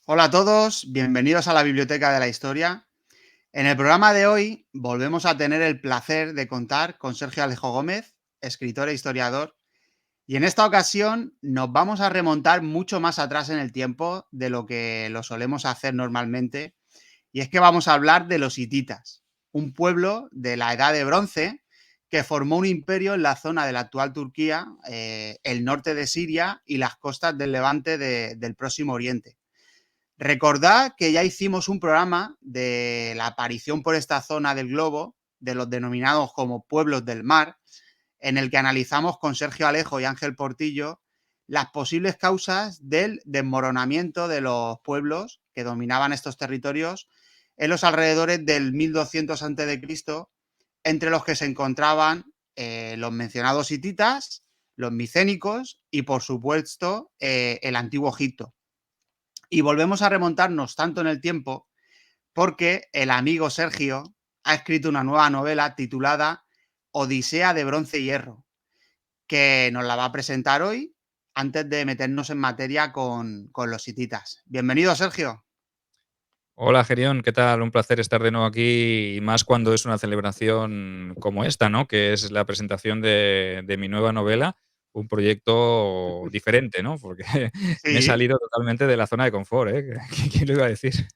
Hola a todos, bienvenidos a la Biblioteca de la Historia. En el programa de hoy volvemos a tener el placer de contar con Sergio Alejo Gómez, escritor e historiador, y en esta ocasión nos vamos a remontar mucho más atrás en el tiempo de lo que lo solemos hacer normalmente, y es que vamos a hablar de los hititas, un pueblo de la Edad de Bronce que formó un imperio en la zona de la actual Turquía, el norte de Siria y las costas del levante del Próximo Oriente. Recordad que ya hicimos un programa de la aparición por esta zona del globo, de los denominados como pueblos del mar, en el que analizamos con Sergio Alejo y Ángel Portillo las posibles causas del desmoronamiento de los pueblos que dominaban estos territorios en los alrededores del 1200 a.C., entre los que se encontraban los mencionados hititas, los micénicos y, por supuesto, el antiguo Egipto. Y volvemos a remontarnos tanto en el tiempo porque el amigo Sergio ha escrito una nueva novela titulada Odisea de Bronce y Hierro, que nos la va a presentar hoy antes de meternos en materia con los hititas. Bienvenido, Sergio. Hola, Gerión, ¿qué tal? Un placer estar de nuevo aquí y más cuando es una celebración como esta, ¿no? Que es la presentación de mi nueva novela, un proyecto diferente, ¿no? Porque me he Sí, salido totalmente de la zona de confort, ¿eh? ¿Quién lo iba a decir?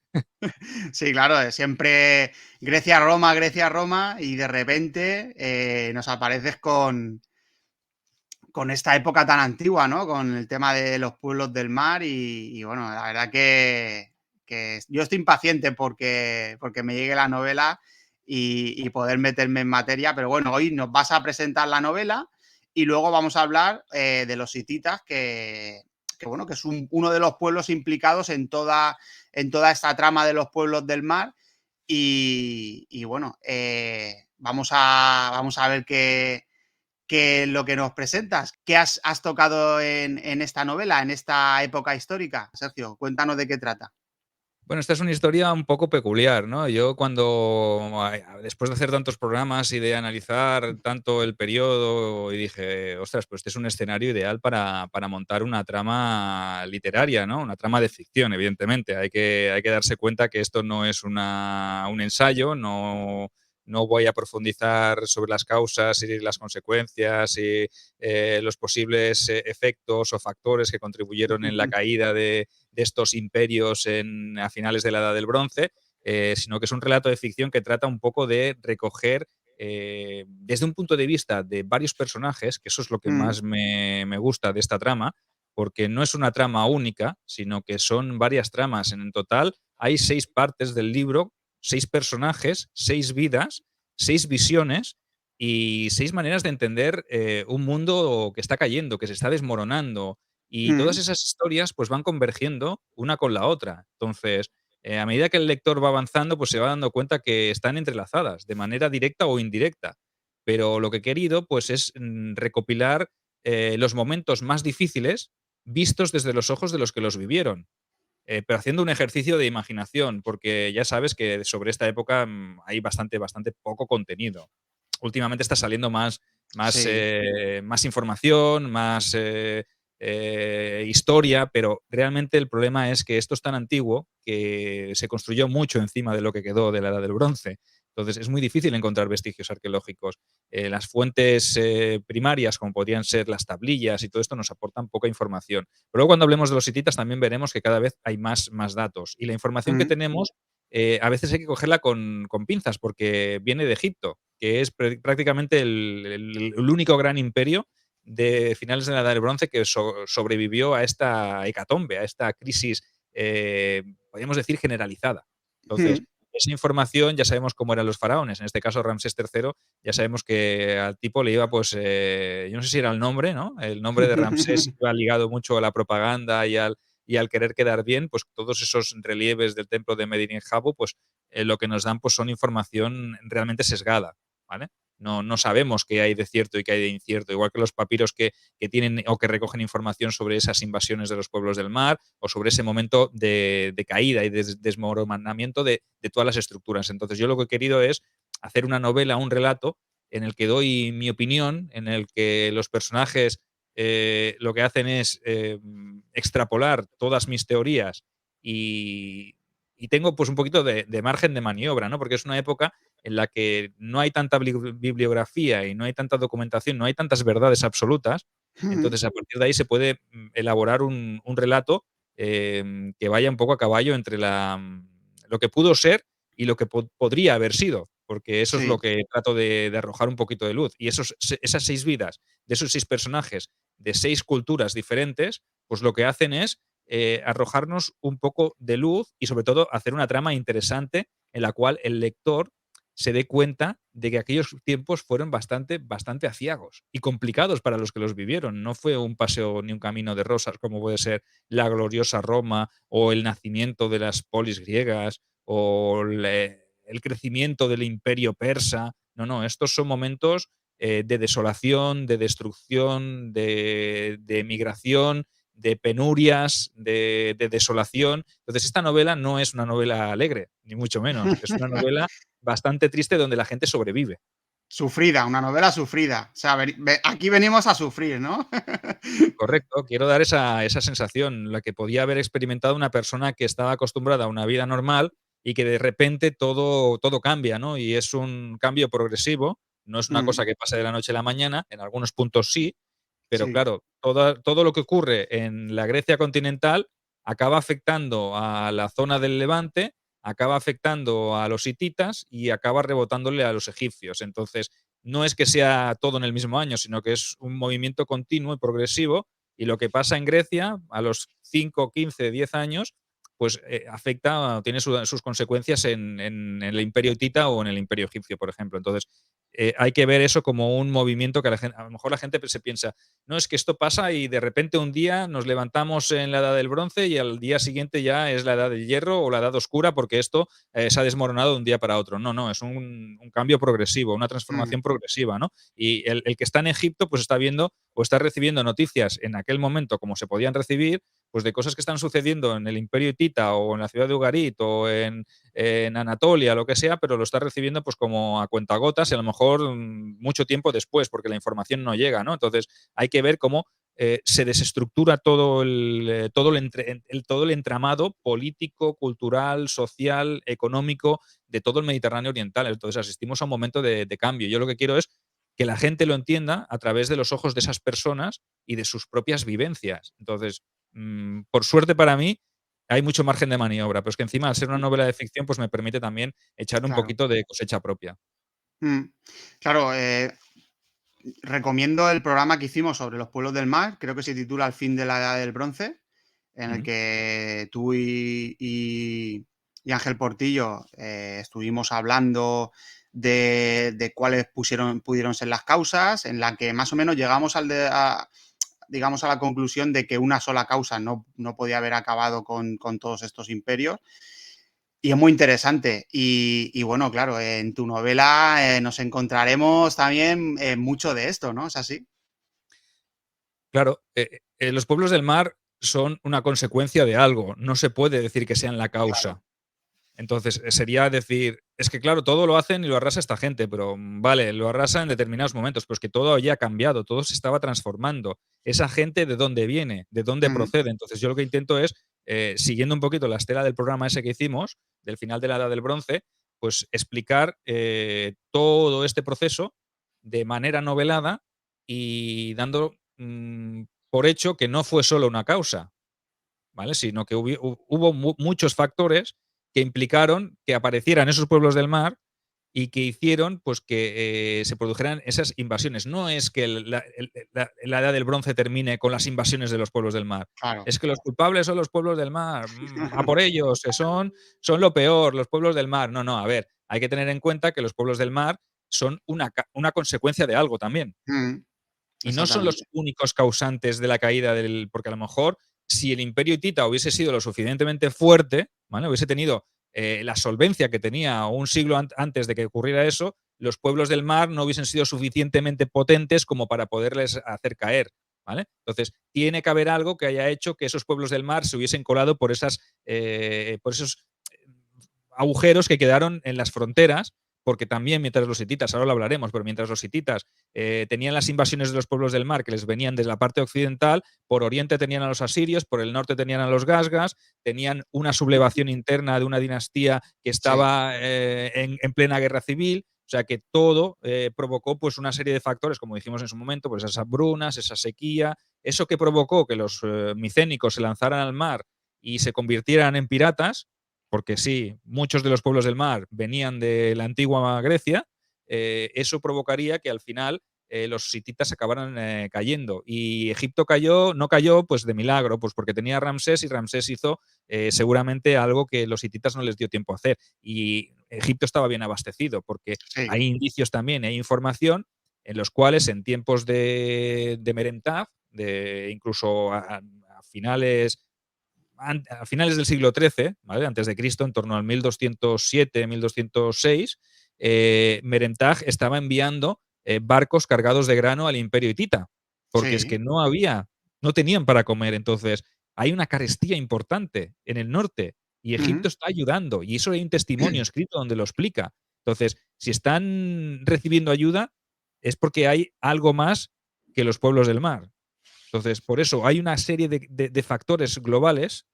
sí, claro, siempre Grecia-Roma, Grecia-Roma y de repente nos apareces con esta época tan antigua, ¿no? Con el tema de los pueblos del mar y bueno, la verdad que yo estoy impaciente porque me llegue la novela y poder meterme en materia, pero bueno, hoy nos vas a presentar la novela y luego vamos a hablar de los hititas, que bueno, que es uno de los pueblos implicados en toda esta trama de los pueblos del mar y bueno, vamos a ver qué lo que nos presentas. ¿Qué has tocado en esta novela, en esta época histórica? Sergio, cuéntanos de qué trata. Bueno, esta es una historia un poco peculiar, ¿no? Yo después de hacer tantos programas y de analizar tanto el periodo, y dije, ostras, pues este es un escenario ideal para montar una trama literaria, ¿no? Una trama de ficción, evidentemente. Hay que darse cuenta que esto no es un ensayo, no voy a profundizar sobre las causas y las consecuencias y los posibles efectos o factores que contribuyeron en la caída de estos imperios a finales de la Edad del Bronce, sino que es un relato de ficción que trata un poco de recoger desde un punto de vista de varios personajes, que eso es lo que Mm, más me gusta de esta trama, porque no es una trama única, sino que son varias tramas. En total hay 6 partes del libro, 6 personajes, 6 vidas, 6 visiones y 6 maneras de entender un mundo que está cayendo, que se está desmoronando, y todas mm, esas historias, pues, van convergiendo una con la otra. Entonces, a medida que el lector va avanzando, pues, se va dando cuenta que están entrelazadas, de manera directa o indirecta. Pero lo que he querido, pues, es, recopilar, los momentos más difíciles, vistos desde los ojos de los que los vivieron, pero haciendo un ejercicio de imaginación, porque ya sabes que sobre esta época, hay bastante poco contenido. Últimamente está saliendo sí. más información, más, historia, pero realmente el problema es que esto es tan antiguo que se construyó mucho encima de lo que quedó de la Edad del Bronce. Entonces, es muy difícil encontrar vestigios arqueológicos. Las fuentes, primarias, como podrían ser las tablillas y todo esto, nos aportan poca información. Pero luego, cuando hablemos de los hititas, también veremos que cada vez hay más datos. Y la información que Mm, tenemos, a veces hay que cogerla con pinzas, porque viene de Egipto, que es prácticamente el único gran imperio de finales de la Edad del Bronce que sobrevivió a esta hecatombe, a esta crisis, podríamos decir, generalizada. Entonces, mm, esa información ya sabemos cómo eran los faraones. En este caso, Ramsés III, ya sabemos que al tipo le iba, pues, yo no sé si era el nombre, ¿no? El nombre de Ramsés iba ligado mucho a la propaganda y al querer quedar bien, pues todos esos relieves del templo de Medinet Habu, pues lo que nos dan, pues, son información realmente sesgada, ¿vale? No sabemos qué hay de cierto y qué hay de incierto, igual que los papiros que tienen o que recogen información sobre esas invasiones de los pueblos del mar o sobre ese momento de caída y de desmoronamiento de todas las estructuras. Entonces, yo lo que he querido es hacer una novela, un relato en el que doy mi opinión, en el que los personajes lo que hacen es extrapolar todas mis teorías y, y tengo pues un poquito de margen de maniobra, ¿no? Porque es una época en la que no hay tanta bibliografía y no hay tanta documentación, no hay tantas verdades absolutas. Ujú. Entonces, a partir de ahí se puede elaborar un relato que vaya un poco a caballo entre lo que pudo ser y lo que podría haber sido, porque eso es lo Sí, que trato de arrojar un poquito de luz. Y esas 6 vidas de esos 6 personajes de 6 culturas diferentes, pues lo que hacen es arrojarnos un poco de luz y sobre todo hacer una trama interesante en la cual el lector se dé cuenta de que aquellos tiempos fueron bastante aciagos y complicados para los que los vivieron. No fue un paseo ni un camino de rosas como puede ser la gloriosa Roma o el nacimiento de las polis griegas o el crecimiento del imperio persa. No, no, estos son momentos de desolación, de destrucción, de migración, de penurias, de desolación. Entonces, esta novela no es una novela alegre, ni mucho menos. Es una novela bastante triste donde la gente sobrevive. sufrida, una novela sufrida. O sea, aquí venimos a sufrir, ¿no? Correcto, quiero dar esa sensación, la que podía haber experimentado una persona que estaba acostumbrada a una vida normal y que de repente todo cambia, ¿no? Y es un cambio progresivo, no es una Mm, cosa que pase de la noche a la mañana, en algunos puntos sí, pero sí. claro, todo lo que ocurre en la Grecia continental acaba afectando a la zona del Levante, acaba afectando a los hititas y acaba rebotándole a los egipcios. Entonces, no es que sea todo en el mismo año, sino que es un movimiento continuo y progresivo, y lo que pasa en Grecia a los 5, 15, 10 años, pues afecta, tiene sus consecuencias en el imperio hitita o en el imperio egipcio, por ejemplo. Entonces, hay que ver eso como un movimiento que a lo mejor la gente se piensa, no, es que esto pasa y de repente un día nos levantamos en la edad del bronce y al día siguiente ya es la edad del hierro o la edad oscura porque esto se ha desmoronado de un día para otro. No, no, es un cambio progresivo, una Mm, transformación progresiva, ¿no? Y el que está en Egipto pues está viendo o está recibiendo noticias en aquel momento como se podían recibir, pues de cosas que están sucediendo en el imperio hitita o en la ciudad de Ugarit o en Anatolia, lo que sea, pero lo está recibiendo pues como a cuentagotas y a lo mejor mucho tiempo después, porque la información no llega, ¿no? Entonces hay que ver cómo se desestructura todo el entramado político, cultural, social, económico de todo el Mediterráneo oriental. Entonces asistimos a un momento de cambio. Yo lo que quiero es que la gente lo entienda a través de los ojos de esas personas y de sus propias vivencias. Entonces, por suerte para mí, hay mucho margen de maniobra, pero es que encima, al ser una novela de ficción, pues me permite también echar un claro. poquito de cosecha propia. Mm. Claro, recomiendo el programa que hicimos sobre los pueblos del mar, creo que se titula El fin de la Edad del Bronce, en el Ujú. que tú y Ángel Portillo estuvimos hablando de cuáles pudieron ser las causas, en la que más o menos llegamos digamos, a la conclusión de que una sola causa no podía haber acabado con todos estos imperios. Y es muy interesante. Y bueno, claro, en tu novela nos encontraremos también mucho de esto, ¿no? ¿Es así? Claro, los pueblos del mar son una consecuencia de algo, no se puede decir que sean la Claro. causa. Entonces, sería decir, es que claro, todo lo hacen y lo arrasa esta gente, pero vale, lo arrasa en determinados momentos, pero es que todo había cambiado, todo se estaba transformando. Esa gente, ¿de dónde viene? ¿De dónde Ujú, procede? Entonces, yo lo que intento es, siguiendo un poquito la estela del programa ese que hicimos, del final de la Edad del Bronce, pues explicar todo este proceso de manera novelada y dando por hecho que no fue solo una causa, ¿vale? Sino que hubo muchos factores que implicaron que aparecieran esos pueblos del mar y que hicieron pues que se produjeran esas invasiones. No es que la edad del bronce termine con las invasiones de los pueblos del mar. claro. Es que los culpables son los pueblos del mar. A por ellos, que son lo peor, los pueblos del mar. No, no, a ver, hay que tener en cuenta que los pueblos del mar son una consecuencia de algo también. Ujú, Y no son los exactamente. únicos causantes de la caída del porque a lo mejor, si el imperio hitita hubiese sido lo suficientemente fuerte, ¿vale? Hubiese tenido, la solvencia que tenía un siglo antes de que ocurriera eso, los pueblos del mar no hubiesen sido suficientemente potentes como para poderles hacer caer, ¿vale? Entonces, tiene que haber algo que haya hecho que esos pueblos del mar se hubiesen colado por esos agujeros que quedaron en las fronteras, porque también mientras los hititas, ahora lo hablaremos, pero mientras los hititas tenían las invasiones de los pueblos del mar que les venían desde la parte occidental, por oriente tenían a los asirios, por el norte tenían a los gasgas, tenían una sublevación interna de una dinastía que Sí, estaba en plena guerra civil. O sea que todo provocó pues una serie de factores, como dijimos en su momento, pues esas hambrunas, esa sequía, eso que provocó que los micénicos se lanzaran al mar y se convirtieran en piratas, porque sí, muchos de los pueblos del mar venían de la antigua Grecia, eso provocaría que al final los hititas acabaran cayendo. Y Egipto cayó, no cayó pues de milagro, pues porque tenía a Ramsés y Ramsés hizo seguramente algo que los hititas no les dio tiempo a hacer. Y Egipto estaba bien abastecido, porque sí. hay indicios también, hay información en los cuales en tiempos de Merentab, incluso a finales a finales del siglo XIII, ¿vale? Antes de Cristo, en torno al 1207, 1206, Merentag estaba enviando barcos cargados de grano al imperio hitita, porque es Sí. que no tenían para comer. Entonces, hay una carestía importante en el norte y Ujú. Egipto está ayudando, y eso hay un testimonio escrito donde lo explica. Entonces, si están recibiendo ayuda, es porque hay algo más que los pueblos del mar. Entonces, por eso hay una serie de factores globales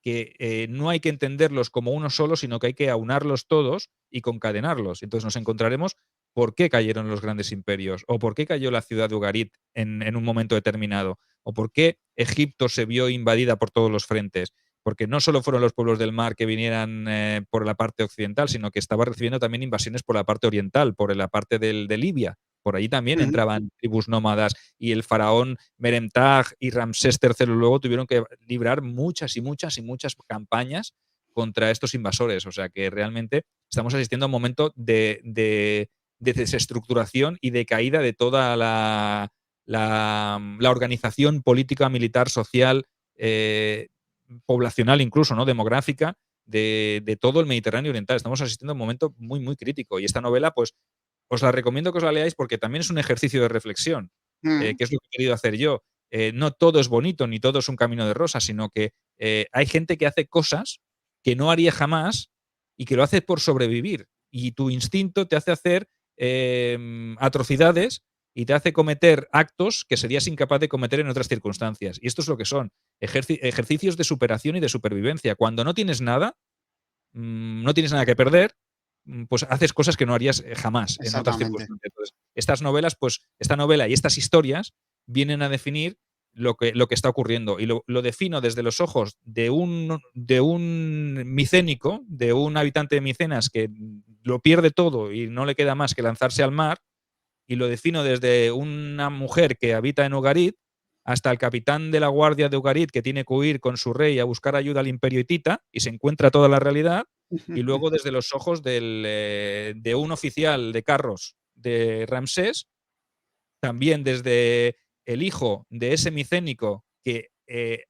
que no hay que entenderlos como uno solo, sino que hay que aunarlos todos y concadenarlos. Entonces nos encontraremos por qué cayeron los grandes imperios, o por qué cayó la ciudad de Ugarit en un momento determinado, o por qué Egipto se vio invadida por todos los frentes. Porque no solo fueron los pueblos del mar que vinieran por la parte occidental, sino que estaba recibiendo también invasiones por la parte oriental, por la parte de Libia. Por allí también Ujú. entraban tribus nómadas y el faraón Merentag y Ramsés III luego tuvieron que librar muchas y muchas y muchas campañas contra estos invasores. O sea que realmente estamos asistiendo a un momento de desestructuración y de caída de toda la organización política, militar, social, poblacional incluso, ¿no? Demográfica de todo el Mediterráneo oriental. Estamos asistiendo a un momento muy, muy crítico. Y esta novela, pues, os la recomiendo que os la leáis porque también es un ejercicio de reflexión, Mm. que es lo que he querido hacer yo. No todo es bonito, ni todo es un camino de rosas, sino que hay gente que hace cosas que no haría jamás y que lo hace por sobrevivir. Y tu instinto te hace hacer atrocidades y te hace cometer actos que serías incapaz de cometer en otras circunstancias. Y esto es lo que son, ejercicios de superación y de supervivencia. Cuando no tienes nada, no tienes nada que perder, pues haces cosas que no harías jamás en otras Exactamente. circunstancias. Entonces, estas novelas, pues esta novela y estas historias vienen a definir lo que está ocurriendo. Y lo defino desde los ojos de un micénico, de un habitante de Micenas que lo pierde todo y no le queda más que lanzarse al mar, y lo defino desde una mujer que habita en Ugarit hasta el capitán de la guardia de Ugarit que tiene que huir con su rey a buscar ayuda al imperio hitita y se encuentra toda la realidad, y luego desde los ojos de un oficial de carros de Ramsés, también desde el hijo de ese micénico que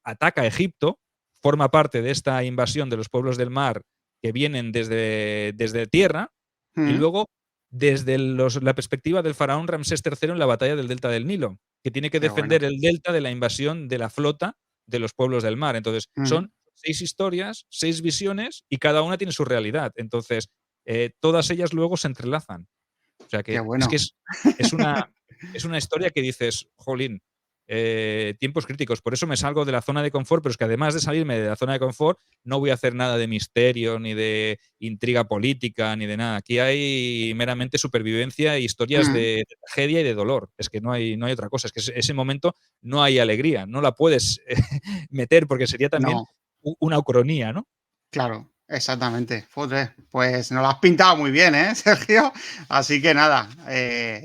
ataca a Egipto, forma parte de esta invasión de los pueblos del mar que vienen desde tierra, y Mm. luego desde la perspectiva del faraón Ramsés III en la batalla del delta del Nilo, que tiene que Qué bueno. defender el delta de la invasión de la flota de los pueblos del mar. Entonces, Ujú. son 6 historias, 6 visiones, y cada una tiene su realidad. Entonces, todas ellas luego se entrelazan. O sea Qué que es bueno. que es una, es una historia que dices, jolín, tiempos críticos. Por eso me salgo de la zona de confort, pero es que además de salirme de la zona de confort, no voy a hacer nada de misterio, ni de intriga política, ni de nada. Aquí hay meramente supervivencia e historias Mm. de tragedia y de dolor. Es que no hay otra cosa. Es que ese momento no hay alegría. No la puedes meter porque sería también No, una ucronía, ¿no? claro, exactamente. Joder, pues nos lo has pintado muy bien, ¿eh, Sergio? Así que nada,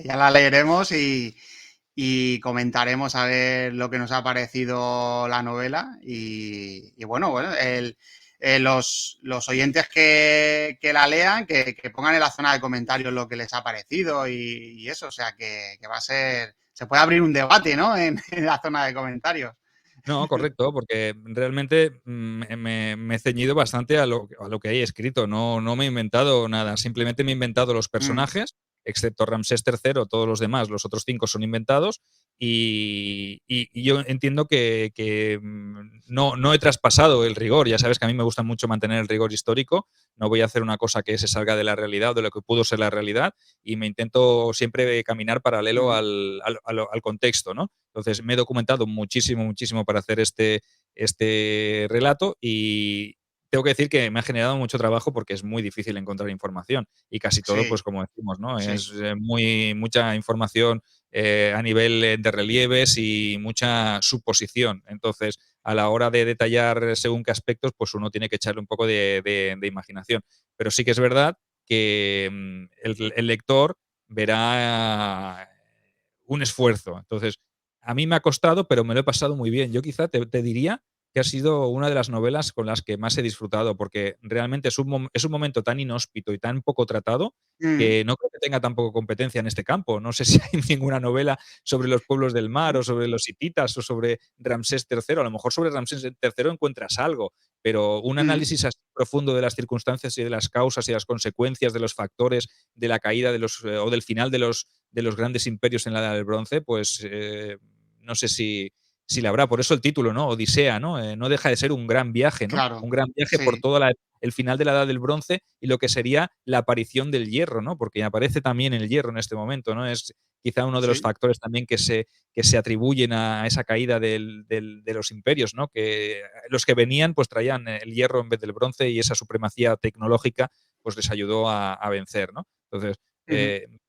ya la leeremos y comentaremos a ver lo que nos ha parecido la novela. Y bueno, los oyentes que la lean, que pongan en la zona de comentarios lo que les ha parecido y eso, o sea, que va a ser, se puede abrir un debate, ¿no? En la zona de comentarios. No, correcto, porque realmente me he ceñido bastante a lo que hay escrito. No me he inventado nada, simplemente me he inventado los Mm. personajes excepto Ramsés III, todos los demás, los otros 5 son inventados. Y yo entiendo que no he traspasado el rigor. Ya sabes que a mí me gusta mucho mantener el rigor histórico. No voy a hacer una cosa que se salga de la realidad o de lo que pudo ser la realidad, y me intento siempre caminar paralelo Ujú. al contexto, ¿no? Entonces, me he documentado muchísimo, muchísimo para hacer este relato, y tengo que decir que me ha generado mucho trabajo porque es muy difícil encontrar información, y casi todo, pues Sí, como decimos, ¿no? sí. Es mucha información a nivel de relieves y mucha suposición. Entonces, a la hora de detallar según qué aspectos, pues uno tiene que echarle un poco de imaginación. Pero sí que es verdad que el lector verá un esfuerzo. Entonces, a mí me ha costado, pero me lo he pasado muy bien. Yo quizá te diría que ha sido una de las novelas con las que más he disfrutado, porque realmente es un momento tan inhóspito y tan poco tratado Mm, que no creo que tenga tampoco competencia en este campo. No sé si hay ninguna novela sobre los pueblos del mar, o sobre los hititas, o sobre Ramsés III. A lo mejor sobre Ramsés III encuentras algo, pero un mm, análisis así profundo de las circunstancias y de las causas y las consecuencias de los factores de la caída o del final de los grandes imperios en la Edad del Bronce, pues no sé si la habrá. Por eso el título, ¿no? Odisea, ¿no? No deja de ser un gran viaje, ¿no? claro, Un gran viaje por sí, todo el final de la Edad del Bronce y lo que sería la aparición del hierro, ¿no? Porque aparece también el hierro en este momento, ¿no? Es quizá uno de los sí. factores también que se atribuyen a esa caída de los imperios, ¿no? Que los que venían pues traían el hierro en vez del bronce, y esa supremacía tecnológica pues les ayudó a vencer, ¿no? Entonces, Ujú.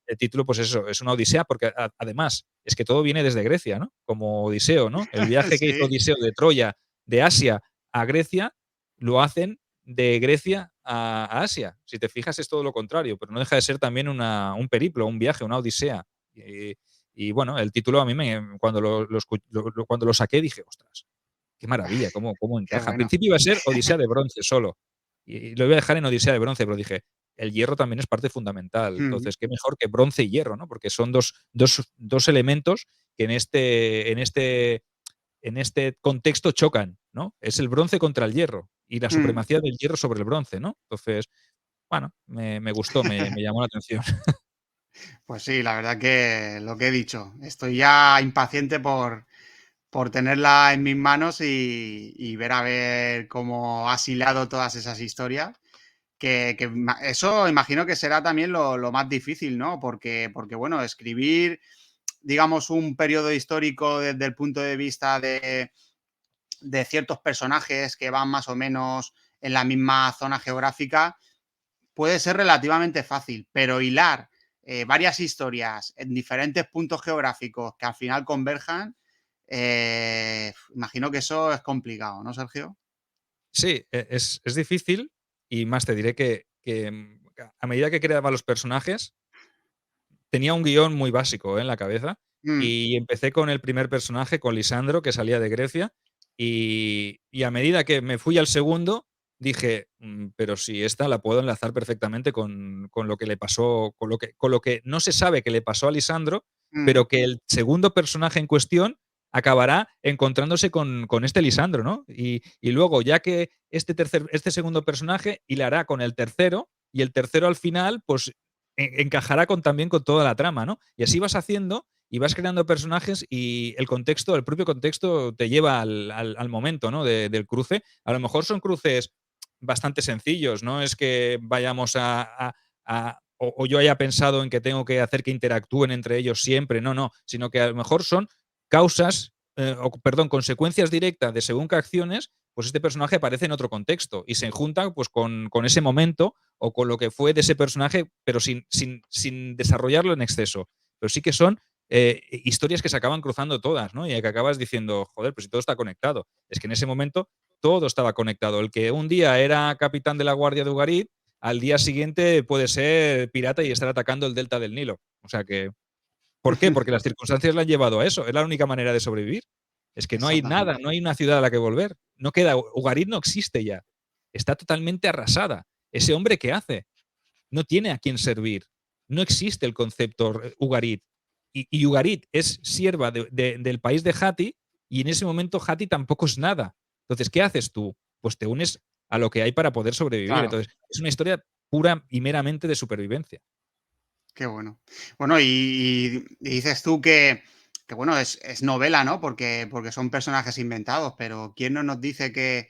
el título, pues eso, es una odisea, porque además es que todo viene desde Grecia, ¿no? Como Odiseo, ¿no? El viaje que hizo Sí, Odiseo de Troya, de Asia a Grecia, lo hacen de Grecia a Asia. Si te fijas, es todo lo contrario, pero no deja de ser también un periplo, un viaje, una odisea. Y, y bueno, el título a mí cuando lo saqué dije, ostras, qué maravilla, cómo qué encaja. Al bueno. principio iba a ser Odisea de bronce solo, y lo iba a dejar en Odisea de bronce, pero dije, el hierro también es parte fundamental. Ujú, Entonces, qué mejor que bronce y hierro, ¿no? Porque son dos elementos que en este contexto chocan, ¿no? Es el bronce contra el hierro y la mm. supremacía del hierro sobre el bronce, ¿no? Entonces, bueno, me gustó, me llamó la atención. Pues sí, la verdad que lo que he dicho, estoy ya impaciente por tenerla en mis manos y ver a ver cómo has hilado todas esas historias. Eso imagino que será también lo más difícil, ¿no? Porque, bueno, escribir, digamos, un periodo histórico desde el punto de vista de ciertos personajes que van más o menos en la misma zona geográfica puede ser relativamente fácil, pero hilar varias historias en diferentes puntos geográficos que al final converjan, imagino que eso es complicado, ¿no, Sergio? Sí, es difícil, y más te diré que a medida que creaba los personajes, tenía un guión muy básico, en la cabeza, Mm, y empecé con el primer personaje, con Lisandro, que salía de Grecia, y a medida que me fui al segundo, dije: pero si esta la puedo enlazar perfectamente con lo que le pasó, con lo que no se sabe que le pasó a Lisandro, mm, pero que el segundo personaje en cuestión acabará encontrándose con este Lisandro, ¿no? Y luego, ya que este segundo personaje hilará con el tercero, y el tercero al final, pues encajará también con toda la trama, ¿no? Y así vas haciendo y vas creando personajes, y el propio contexto te lleva al momento, ¿no? Del cruce. A lo mejor son cruces bastante sencillos, no es que vayamos o yo haya pensado en que tengo que hacer que interactúen entre ellos siempre, no, no, sino que a lo mejor son causas, perdón, consecuencias directas de según qué acciones, pues este personaje aparece en otro contexto y se junta pues con ese momento o con lo que fue de ese personaje, pero sin desarrollarlo en exceso. Pero sí que son historias que se acaban cruzando todas, ¿no? Y que acabas diciendo, joder, pues si todo está conectado. Es que en ese momento todo estaba conectado. El que un día era capitán de la Guardia de Ugarit, al día siguiente puede ser pirata y estar atacando el delta del Nilo. O sea que, ¿por qué? Porque las circunstancias le han llevado a eso. Es la única manera de sobrevivir. Es que no hay nada, exactamente. no hay una ciudad a la que volver. No queda, Ugarit no existe ya. Está totalmente arrasada. Ese hombre, ¿qué hace? No tiene a quién servir. No existe el concepto Ugarit. Y Ugarit es sierva del país de Hati, y en ese momento Hati tampoco es nada. Entonces, ¿qué haces tú? Pues te unes a lo que hay para poder sobrevivir. Claro. Entonces, es una historia pura y meramente de supervivencia. Qué bueno. Bueno, y dices tú que bueno, es novela, ¿no? Porque son personajes inventados, pero ¿quién no nos dice que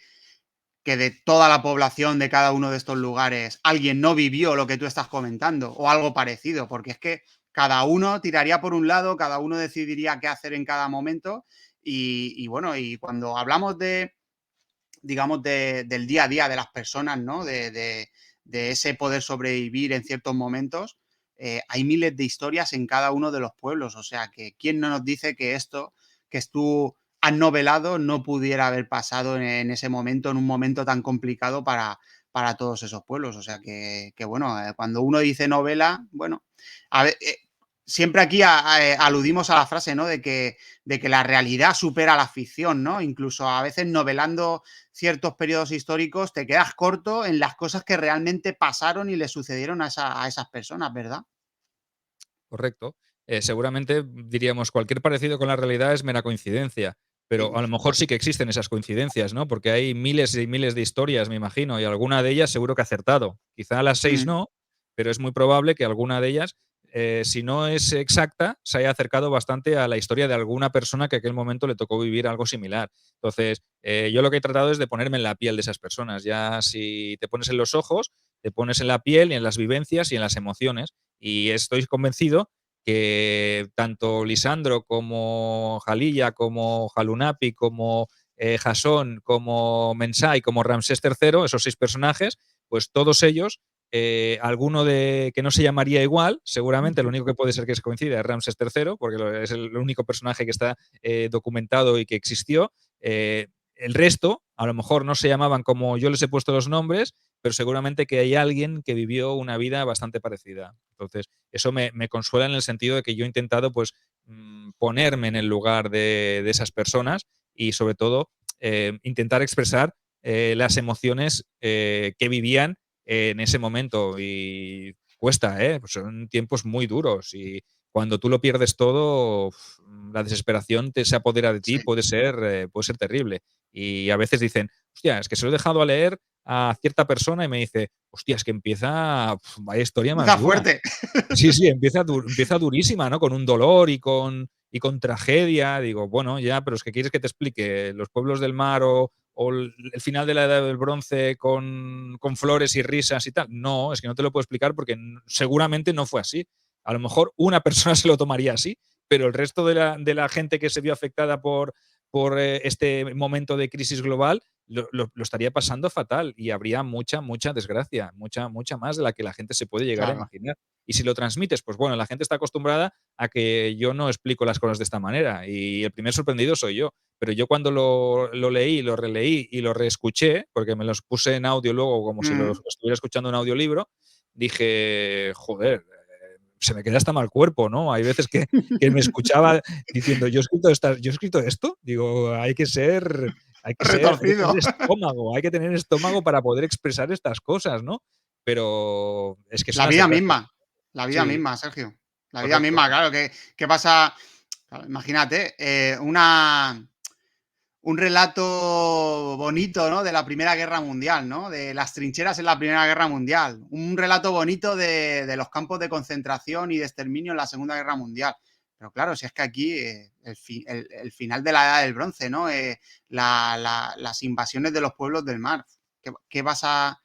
de toda la población de cada uno de estos lugares alguien no vivió lo que tú estás comentando o algo parecido? Porque es que cada uno tiraría por un lado, cada uno decidiría qué hacer en cada momento y bueno, y cuando hablamos de, digamos, del día a día de las personas, ¿no? De ese poder sobrevivir en ciertos momentos, hay miles de historias en cada uno de los pueblos. O sea, que quién no nos dice que esto que tú has novelado no pudiera haber pasado en ese momento, en un momento tan complicado para todos esos pueblos. O sea, que bueno, cuando uno dice novela, bueno, a ver, siempre aquí aludimos a la frase, ¿no? De que la realidad supera la ficción, ¿no? Incluso a veces novelando ciertos periodos históricos, te quedas corto en las cosas que realmente pasaron y le sucedieron a esas personas, ¿verdad? Correcto. Seguramente diríamos cualquier parecido con la realidad es mera coincidencia, pero a Sí. lo mejor sí que existen esas coincidencias, ¿no? Porque hay miles y miles de historias, me imagino, y alguna de ellas seguro que ha acertado. Quizá las 6 Mm, no, pero es muy probable que alguna de ellas, si no es exacta, se haya acercado bastante a la historia de alguna persona que en aquel momento le tocó vivir algo similar. Entonces, yo lo que he tratado es de ponerme en la piel de esas personas. Ya si te pones en los ojos, te pones en la piel y en las vivencias y en las emociones y estoy convencido que tanto Lisandro como Jalilla, como Halunapi, como Jasón, como Mensai, como Ramsés III, esos 6 personajes, pues todos ellos, alguno de que no se llamaría igual, seguramente lo único que puede ser que se coincida es Ramsés III, porque es el único personaje que está documentado y que existió. El resto, a lo mejor no se llamaban como yo les he puesto los nombres, pero seguramente que hay alguien que vivió una vida bastante parecida. Entonces, eso me consuela en el sentido de que yo he intentado, pues, ponerme en el lugar de esas personas y, sobre todo, intentar expresar las emociones que vivían en ese momento. Y cuesta, ¿eh? Pues son tiempos muy duros y cuando tú lo pierdes todo, la desesperación se apodera de ti, sí. puede ser terrible. Y a veces dicen, hostia, es que se lo he dejado a leer a cierta persona y me dice, hostia, es que empieza, vaya historia más Empieza dura. fuerte. Sí, sí, empieza durísima, ¿no? Con un dolor y con tragedia. Digo, bueno, ya, pero es que quieres que te explique los pueblos del mar o el final de la Edad del Bronce con flores y risas y tal. No, es que no te lo puedo explicar porque seguramente no fue así. A lo mejor una persona se lo tomaría así, pero el resto de la gente que se vio afectada por este momento de crisis global lo estaría pasando fatal y habría mucha, mucha desgracia, mucha, mucha más de la que la gente se puede llegar a Claro. imaginar. Y si lo transmites, pues bueno, la gente está acostumbrada a que yo no explico las cosas de esta manera y el primer sorprendido soy yo. Pero yo cuando lo leí, lo releí y lo reescuché, porque me los puse en audio luego como si Mm. los estuviera escuchando en audiolibro, dije, joder, se me queda hasta mal cuerpo, ¿no? Hay veces que me escuchaba diciendo, yo he escrito esto, digo, hay que tener Retorcido. estómago, hay que tener estómago para poder expresar estas cosas, ¿no? Pero es que La son las vida desgracias. misma. La vida Sí, misma, Sergio. La vida correcto. misma, claro. ¿Qué pasa? Claro, imagínate, un relato bonito, ¿no? De la Primera Guerra Mundial, ¿no? De las trincheras en la Primera Guerra Mundial. Un relato bonito de los campos de concentración y de exterminio en la Segunda Guerra Mundial. Pero claro, si es que aquí el final de la Edad del Bronce, ¿no? Las invasiones de los pueblos del mar. ¿Qué vas a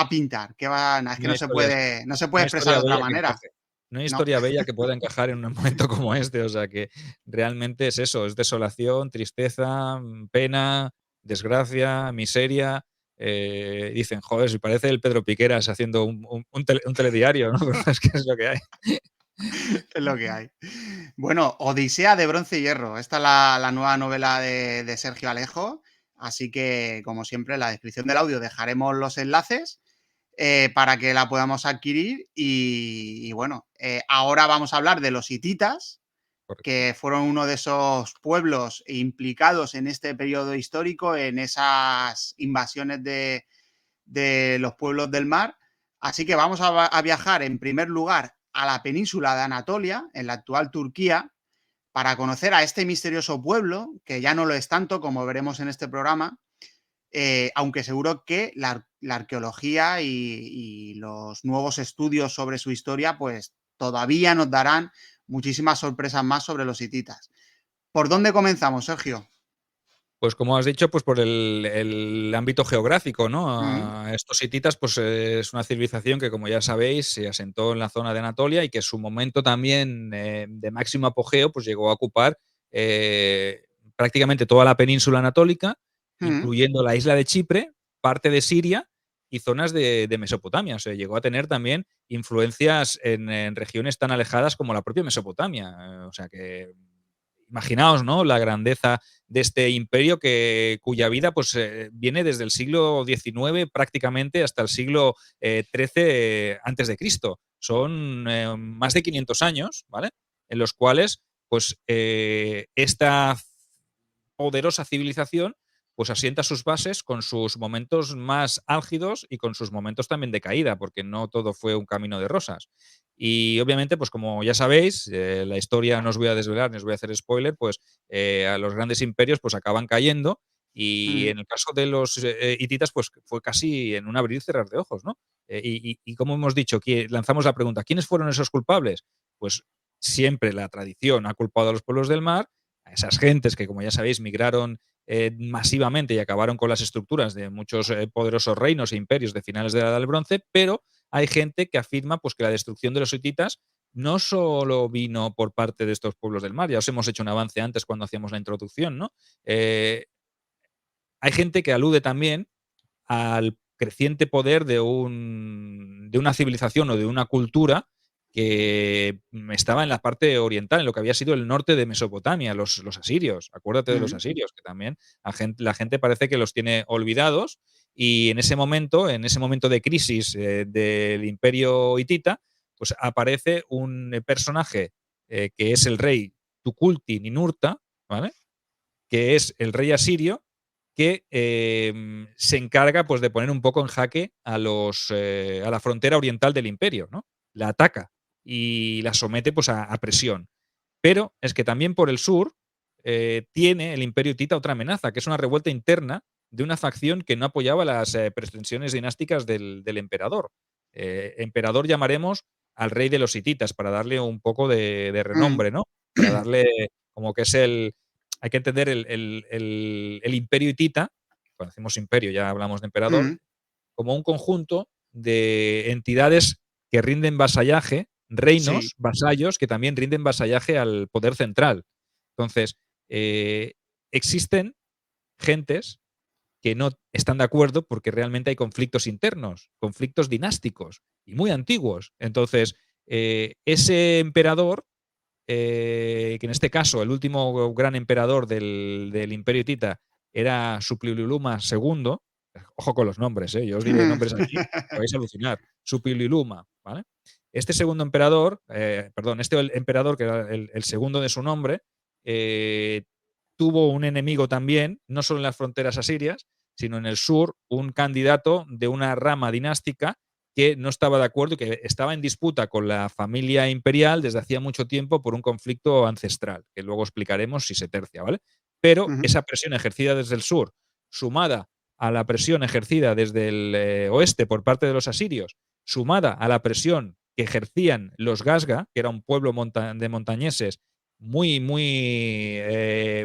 pintar? Nah, es que No hay no se historias puede, no se no puede hay expresar historia de otra bella que manera. encaje. No hay No. historia bella que pueda encajar en un momento como este, o sea que realmente es eso, es desolación, tristeza, pena, desgracia, miseria. Dicen: "Joder, si parece el Pedro Piqueras haciendo un telediario", ¿no? Pero es que es lo que hay. Es lo que hay. Bueno, Odisea de Bronce y Hierro. Esta es la nueva novela de Sergio Alejo. Así que, como siempre, en la descripción del audio dejaremos los enlaces para que la podamos adquirir. Y bueno, ahora vamos a hablar de los hititas, Correcto. que fueron uno de esos pueblos implicados en este periodo histórico, en esas invasiones de los pueblos del mar. Así que vamos a viajar en primer lugar a la península de Anatolia, en la actual Turquía, para conocer a este misterioso pueblo, que ya no lo es tanto, como veremos en este programa, aunque seguro que la arqueología y los nuevos estudios sobre su historia, pues todavía nos darán muchísimas sorpresas más sobre los hititas. ¿Por dónde comenzamos, Sergio? Pues como has dicho, pues por el ámbito geográfico, ¿no? Mm, Estos hititas, pues es una civilización que, como ya sabéis, se asentó en la zona de Anatolia y que su momento también de máximo apogeo, pues llegó a ocupar prácticamente toda la península anatólica, mm, incluyendo la isla de Chipre, parte de Siria y zonas de Mesopotamia. O sea, llegó a tener también influencias en regiones tan alejadas como la propia Mesopotamia. O sea que imaginaos, ¿no? La grandeza de este imperio cuya vida pues, viene desde el siglo XIX prácticamente hasta el siglo XIII antes de Cristo. Son más de 500 años, ¿vale? En los cuales pues, esta poderosa civilización pues asienta sus bases con sus momentos más álgidos y con sus momentos también de caída, porque no todo fue un camino de rosas. Y obviamente, pues como ya sabéis, la historia no os voy a desvelar, ni os voy a hacer spoiler, pues a los grandes imperios pues acaban cayendo y mm. en el caso de los hititas pues fue casi en un abrir y cerrar de ojos, ¿no? Y como hemos dicho, lanzamos la pregunta, ¿quiénes fueron esos culpables? Pues siempre la tradición ha culpado a los pueblos del mar, a esas gentes que, como ya sabéis, migraron masivamente y acabaron con las estructuras de muchos poderosos reinos e imperios de finales de la Edad del Bronce, pero hay gente que afirma pues, que la destrucción de los hititas no solo vino por parte de estos pueblos del mar, ya os hemos hecho un avance antes cuando hacíamos la introducción, ¿no? Hay gente que alude también al creciente poder de una civilización o de una cultura que estaba en la parte oriental, en lo que había sido el norte de Mesopotamia, los asirios. Acuérdate de los Mm, asirios, que también la gente parece que los tiene olvidados y en ese momento de crisis del imperio hitita, pues aparece un personaje que es el rey Tukulti-Ninurta, ¿vale? Que es el rey asirio, que se encarga pues, de poner un poco en jaque a la frontera oriental del imperio, ¿no? La ataca y la somete pues, a presión. Pero es que también por el sur tiene el imperio hitita otra amenaza, que es una revuelta interna de una facción que no apoyaba las pretensiones dinásticas del emperador. Emperador llamaremos al rey de los hititas para darle un poco de mm, renombre, ¿no? Para darle como que es hay que entender el imperio hitita, cuando decimos imperio ya hablamos de emperador, mm. como un conjunto de entidades que rinden vasallaje, Sí. reinos, vasallos, que también rinden vasallaje al poder central. Entonces, eh, existen gentes que no están de acuerdo porque realmente hay conflictos internos, conflictos dinásticos y muy antiguos. Entonces, ese emperador que en este caso el último gran emperador del Imperio Hitita era Suppiluliuma II. Ojo con los nombres, yo os diré nombres aquí, que vais a alucinar. Suppiluliuma, ¿vale? Este segundo emperador, perdón, este emperador, que era el segundo de su nombre, eh, tuvo un enemigo también, no solo en las fronteras asirias, sino en el sur, un candidato de una rama dinástica que no estaba de acuerdo y que estaba en disputa con la familia imperial desde hacía mucho tiempo por un conflicto ancestral, que luego explicaremos si se tercia, ¿vale? Pero Ujú, esa presión ejercida desde el sur, sumada a la presión ejercida desde el oeste por parte de los asirios, sumada a la presión que ejercían los Gasga, que era un pueblo de montañeses muy, muy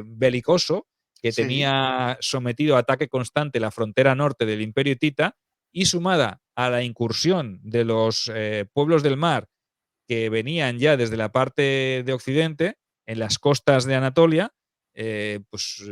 belicoso, que sí. tenía sometido a ataque constante la frontera norte del Imperio Hitita, y sumada a la incursión de los pueblos del mar que venían ya desde la parte de Occidente, en las costas de Anatolia, pues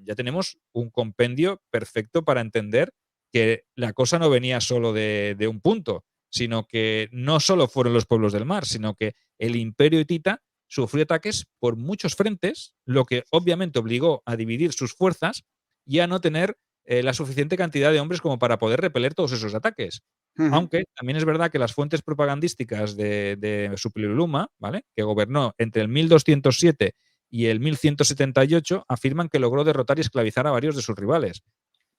ya tenemos un compendio perfecto para entender que la cosa no venía solo de un punto, sino que no solo fueron los pueblos del mar, sino que el imperio hitita sufrió ataques por muchos frentes, lo que obviamente obligó a dividir sus fuerzas y a no tener la suficiente cantidad de hombres como para poder repeler todos esos ataques. Ujú, Aunque también es verdad que las fuentes propagandísticas de Suppiluliuma, ¿vale? Que gobernó entre el 1207 y el 1178, afirman que logró derrotar y esclavizar a varios de sus rivales.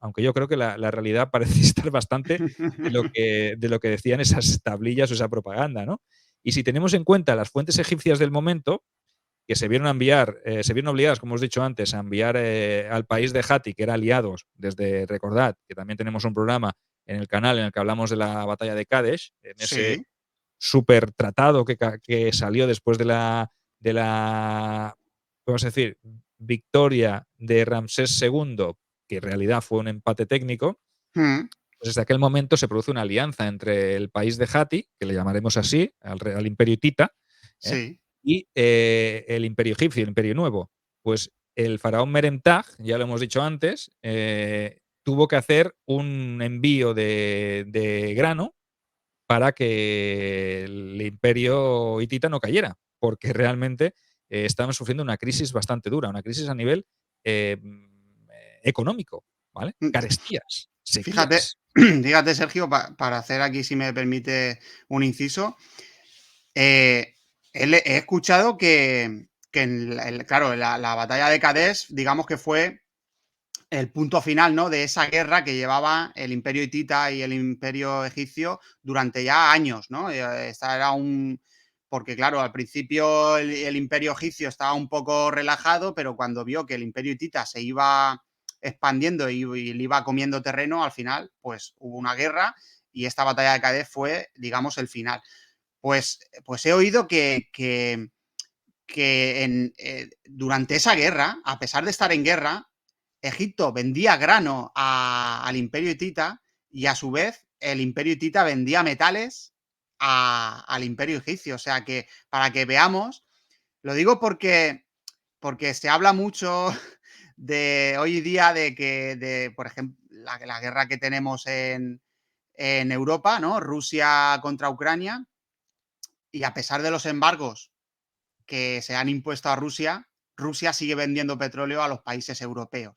Aunque yo creo que la realidad parece estar bastante de lo que decían esas tablillas o esa propaganda, ¿no? Y si tenemos en cuenta las fuentes egipcias del momento, que se vieron obligadas, como os he dicho antes, a enviar al país de Hati, que era aliados, recordad que también tenemos un programa en el canal en el que hablamos de la batalla de Kadesh, en ese Sí. super tratado que salió después de la, vamos a decir, victoria de Ramsés II, que en realidad fue un empate técnico. Mm, Pues desde aquel momento se produce una alianza entre el país de Hati, que le llamaremos así, al imperio hitita, ¿eh? sí. Y el imperio egipcio, el imperio nuevo. Pues el faraón Meremtag, ya lo hemos dicho antes, tuvo que hacer un envío de grano para que el imperio hitita no cayera, porque realmente estaban sufriendo una crisis bastante dura, una crisis a nivel económico, ¿vale? Mm, Carestías, Fíjate, sequías. fíjate, Sergio, para hacer aquí, si me permite, un inciso. Eh, he escuchado que claro, la batalla de Kadesh, digamos que fue el punto final, ¿no? De esa guerra que llevaba el imperio hitita y el imperio egipcio durante ya años, ¿no? Esta era porque claro, al principio el imperio egipcio estaba un poco relajado, pero cuando vio que el imperio hitita se iba expandiendo y le iba comiendo terreno, al final, pues hubo una guerra y esta batalla de Kadesh fue, digamos, el final. Pues he oído que durante esa guerra, a pesar de estar en guerra, Egipto vendía grano al imperio hitita y a su vez el imperio hitita vendía metales al imperio egipcio. O sea que para que veamos, lo digo porque se habla mucho de hoy día por ejemplo, la guerra que tenemos en Europa, ¿no? Rusia contra Ucrania, y a pesar de los embargos que se han impuesto a Rusia, Rusia sigue vendiendo petróleo a los países europeos.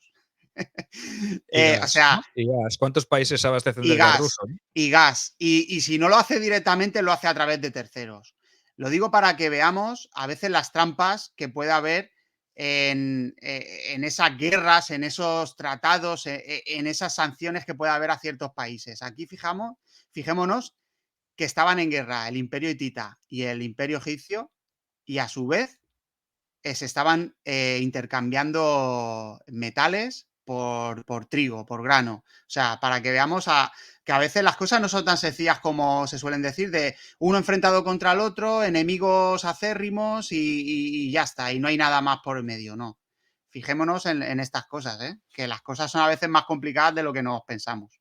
Y O gas, sea, ¿no? Y gas. ¿Cuántos países se abastecen y del gas gas, ruso, no? y gas. Y si no lo hace directamente, lo hace a través de terceros. Lo digo para que veamos a veces las trampas que puede haber en esas guerras, en esos tratados, en esas sanciones que puede haber a ciertos países. Aquí fijémonos que estaban en guerra el imperio hitita y el imperio egipcio, y a su vez se estaban intercambiando metales por trigo, por grano. O sea, para que veamos que a veces las cosas no son tan sencillas como se suelen decir, de uno enfrentado contra el otro, enemigos acérrimos y ya está, y no hay nada más por el medio, no. Fijémonos en estas cosas, ¿eh? Que las cosas son a veces más complicadas de lo que nos pensamos.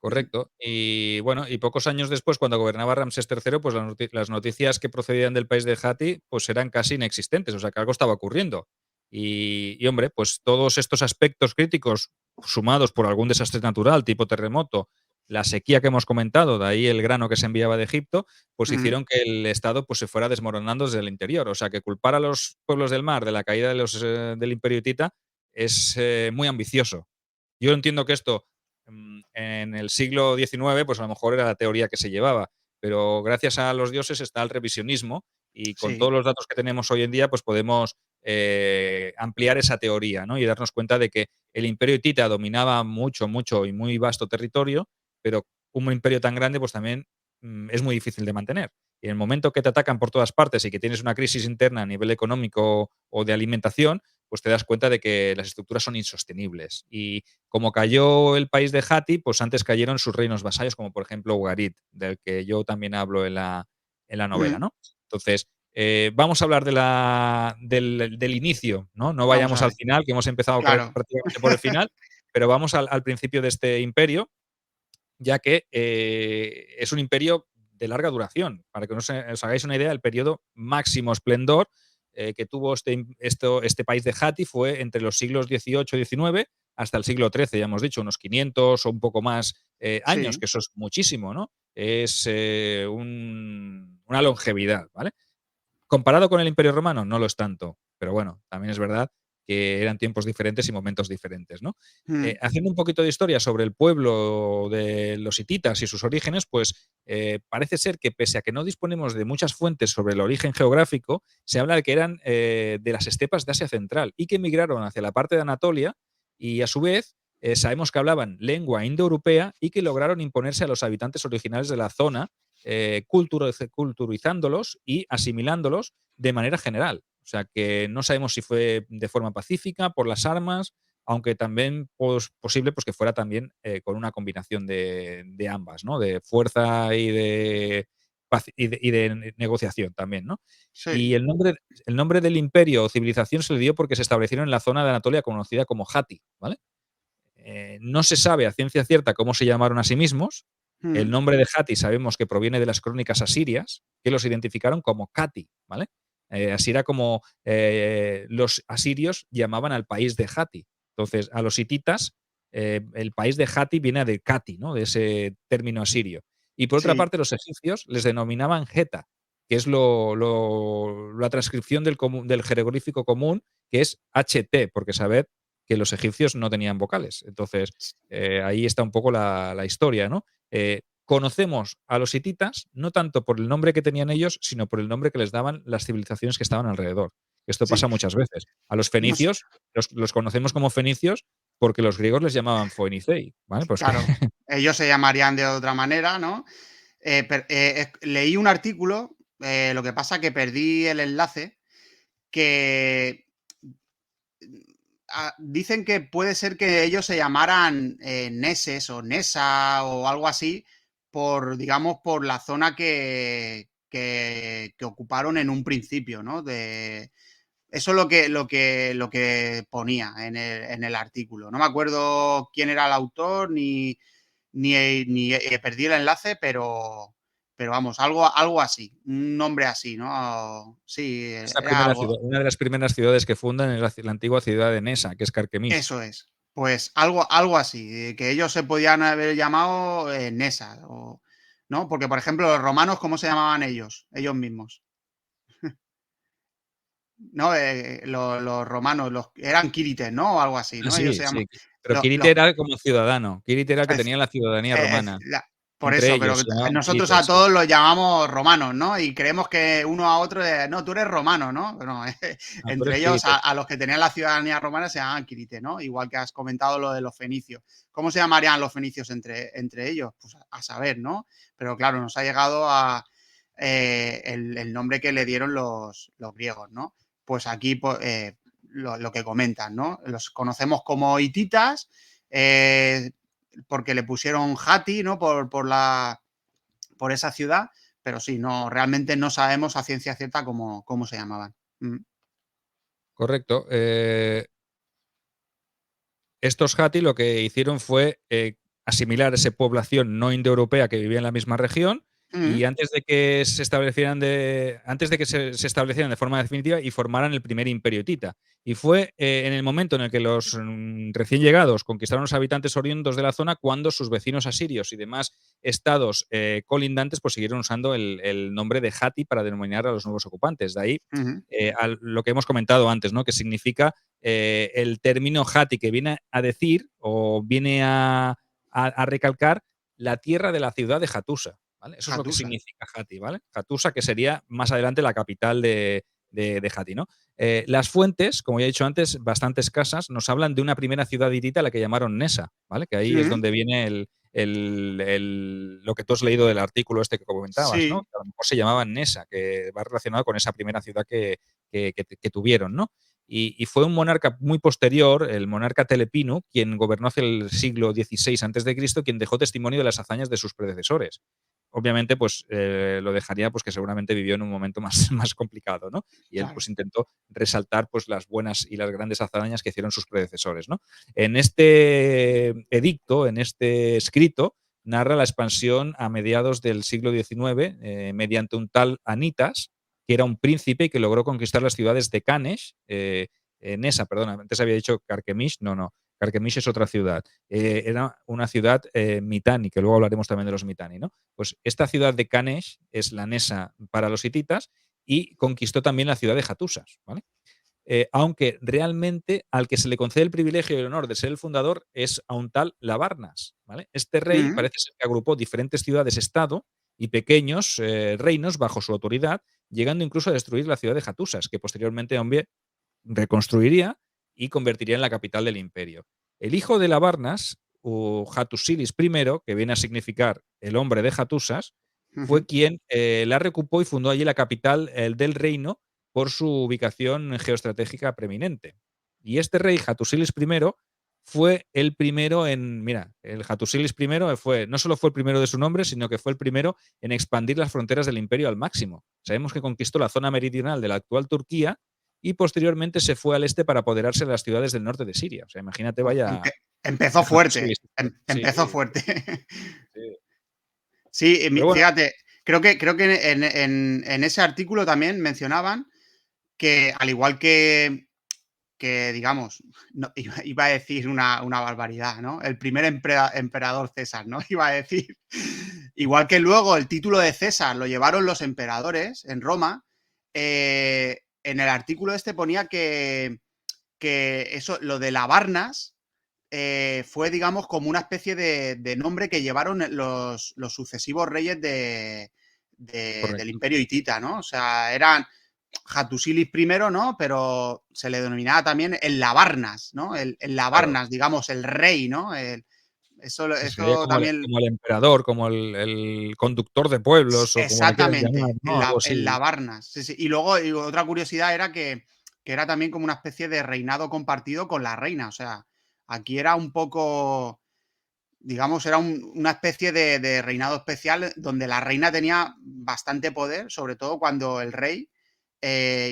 Correcto. Y bueno, y pocos años después, cuando gobernaba Ramsés III, pues las noticias que procedían del país de Hati, pues eran casi inexistentes, o sea, que algo estaba ocurriendo. Hombre, pues todos estos aspectos críticos, sumados por algún desastre natural, tipo terremoto, la sequía que hemos comentado, de ahí el grano que se enviaba de Egipto, pues Mm, hicieron que el Estado pues, se fuera desmoronando desde el interior. O sea, que culpar a los pueblos del mar de la caída del imperio hitita es muy ambicioso. Yo entiendo que esto en el siglo XIX, pues a lo mejor era la teoría que se llevaba, pero gracias a los dioses está el revisionismo y con sí. todos los datos que tenemos hoy en día, pues podemos ampliar esa teoría, ¿no? Y darnos cuenta de que el imperio hitita dominaba mucho, mucho y muy vasto territorio, pero un imperio tan grande, pues también es muy difícil de mantener. Y en el momento que te atacan por todas partes y que tienes una crisis interna a nivel económico o de alimentación, pues te das cuenta de que las estructuras son insostenibles. Y como cayó el país de Hati, pues antes cayeron sus reinos vasallos, como por ejemplo Ugarit, del que yo también hablo en la novela, Mm, ¿no? Entonces, vamos a hablar del inicio, ¿no? No vamos vayamos a al ver. final, que hemos empezado Claro. prácticamente por el final, pero vamos al principio de este imperio, ya que es un imperio de larga duración. Para que os hagáis una idea, el periodo máximo esplendor que tuvo este país de Hati fue entre los siglos XVIII y XIX hasta el siglo XIII, ya hemos dicho, unos 500 o un poco más años, Sí. que eso es muchísimo, ¿no? Es una longevidad, ¿vale? Comparado con el Imperio Romano, no lo es tanto, pero bueno, también es verdad que eran tiempos diferentes y momentos diferentes, ¿no? Mm, Haciendo un poquito de historia sobre el pueblo de los hititas y sus orígenes, pues parece ser que pese a que no disponemos de muchas fuentes sobre el origen geográfico, se habla de que eran de las estepas de Asia Central y que emigraron hacia la parte de Anatolia y a su vez sabemos que hablaban lengua indoeuropea y que lograron imponerse a los habitantes originales de la zona culturizándolos y asimilándolos de manera general. O sea que no sabemos si fue de forma pacífica, por las armas, aunque también posible pues, que fuera también con una combinación de ambas, ¿no? De fuerza y de, y de negociación también, ¿no? Sí. Y el nombre del imperio o civilización se le dio porque se establecieron en la zona de Anatolia conocida como Hatti, ¿vale? No se sabe a ciencia cierta cómo se llamaron a sí mismos. El Mm, nombre de Hatti sabemos que proviene de las crónicas asirias, que los identificaron como Cati, ¿vale? Así era como los asirios llamaban al país de Hatti. Entonces, a los hititas, el país de Hatti viene de Cati, ¿no? De ese término asirio. Y por otra sí, parte, los egipcios les denominaban Geta, que es la transcripción del jeroglífico común, que es HT, porque sabed que los egipcios no tenían vocales. Entonces, ahí está un poco la historia, ¿no? Conocemos a los hititas no tanto por el nombre que tenían ellos, sino por el nombre que les daban las civilizaciones que estaban alrededor. Esto sí. pasa muchas veces. A los Nos- fenicios los conocemos como fenicios porque los griegos les llamaban Phoenicei, ¿vale? Pues que claro, ellos se llamarían de otra manera, ¿no? Leí un artículo, lo que pasa que perdí el enlace, que dicen que puede ser que ellos se llamaran Neses o Nesa o algo así, por, digamos, por la zona que ocuparon en un principio, ¿no? Eso es lo que ponía en el artículo. No me acuerdo quién era el autor ni perdí el enlace, pero vamos, algo así, un nombre así, ¿no? Sí, es la era primera algo, ciudad, una de las primeras ciudades que fundan es la antigua ciudad de Nesa, que es Carquemis. eso es. Pues algo así, que ellos se podían haber llamado Nesa, ¿no? Porque, por ejemplo, los romanos, ¿cómo se llamaban ellos mismos? ¿No? Los romanos eran Quirites, ¿no? O algo así, Ah, ¿no? Ellos sí, se llaman. sí. Pero Los, Quirite era como ciudadano. Quirite era el que es- tenía la ciudadanía romana. por Entre eso, pero ellos se llamaban nosotros a Quirites, sí. todos los llamamos romanos, ¿no? Y creemos que uno a otro, no, tú eres romano, ¿no? Bueno, Ah, tú entre eres ellos, Quirite. a los que tenían la ciudadanía romana se llamaban Quirite, ¿no? Igual que has comentado lo de los fenicios. ¿Cómo se llamarían los fenicios entre ellos? Pues a saber, ¿no? Pero claro, nos ha llegado el nombre que le dieron los griegos, ¿no? Pues aquí lo que comentan, ¿no? Los conocemos como hititas, porque le pusieron Hati, ¿no? Por esa ciudad, pero sí, no, realmente no sabemos a ciencia cierta cómo se llamaban. Mm. Correcto. Estos Hatti lo que hicieron fue asimilar esa población no indoeuropea que vivía en la misma región y Mm. antes de que se establecieran se establecieran de forma definitiva y formaran el primer imperio hitita. Y fue en el momento en el que los recién llegados conquistaron los habitantes oriundos de la zona cuando sus vecinos asirios y demás estados colindantes pues siguieron usando el nombre de Hatti para denominar a los nuevos ocupantes. De ahí Ujú. lo que hemos comentado antes, ¿no? Que significa el término Hatti, que viene a decir o viene a recalcar la tierra de la ciudad de Hattusa, ¿vale? Eso es lo que Hattusa. significa Hatti, ¿vale? Hattusa, que sería más adelante la capital de Hatti, ¿no? Las fuentes, como ya he dicho antes, bastante escasas, nos hablan de una primera ciudad hitita a la que llamaron Nesa, ¿vale? Que ahí es Mm. donde viene lo que tú has leído del artículo este que comentabas, ¿no? Sí. Que a lo mejor se llamaba Nesa, que va relacionado con esa primera ciudad que tuvieron, ¿no? Y fue un monarca muy posterior, el monarca Telepinu, quien gobernó hacia el siglo XVI a.C., quien dejó testimonio de las hazañas de sus predecesores. Obviamente, pues lo dejaría, pues que seguramente vivió en un momento más, más complicado, ¿no? Y él, Claro. pues intentó resaltar, pues las buenas y las grandes hazañas que hicieron sus predecesores, ¿no? En este edicto, en este escrito, narra la expansión a mediados del siglo XIX mediante un tal Anitas, que era un príncipe y que logró conquistar las ciudades de Canesh, Nesa, perdona, antes había dicho Carquemish, no, Carquemish es otra ciudad. Era una ciudad Mitanni, que luego hablaremos también de los Mitanni, ¿no? Pues esta ciudad de Canesh es la Nesa para los hititas y conquistó también la ciudad de Hattusas, ¿vale? Aunque realmente al que se le concede el privilegio y el honor de ser el fundador es a un tal Labarnas, ¿vale? Este rey Mm. parece ser que agrupó diferentes ciudades-estado y pequeños reinos bajo su autoridad, llegando incluso a destruir la ciudad de Hattusas, que posteriormente hombre reconstruiría y convertiría en la capital del imperio. El hijo de Labarnas, o Hattusilis I, que viene a significar el hombre de Hattusas, fue Ujú. quien la recupó y fundó allí la capital del reino por su ubicación geoestratégica preeminente. Y este rey, Hattusilis I, fue el primero en, mira, el Hattusilis I fue, no solo fue el primero de su nombre, sino que fue el primero en expandir las fronteras del imperio al máximo. Sabemos que conquistó la zona meridional de la actual Turquía y posteriormente se fue al este para apoderarse de las ciudades del norte de Siria. O sea, imagínate, vaya, Empezó fuerte. Hattusilis. Sí, Empezó fuerte. sí. Sí, Pero bueno, fíjate, creo que en ese artículo también mencionaban que, al igual que digamos, no, iba a decir una barbaridad, ¿no? El primer emperador César, ¿no? Iba a decir. Igual que luego el título de César lo llevaron los emperadores en Roma, en el artículo este ponía que eso, lo de la Varnas, fue, digamos, como una especie de nombre que llevaron los sucesivos reyes del correcto. imperio hitita, ¿no? O sea, eran Hattusilis primero, ¿no? Pero se le denominaba también el Labarnas, ¿no? El Claro. Labarnas, digamos, el rey, ¿no? Sí, sería Eso también. como el emperador, como el conductor de pueblos o como le quieras llamar, Exactamente, ¿no? Algo el así. Labarnas. Sí, sí. Y luego otra curiosidad era que era también como una especie de reinado compartido con la reina. O sea, aquí era un poco, digamos, era una especie de reinado especial donde la reina tenía bastante poder, sobre todo cuando el rey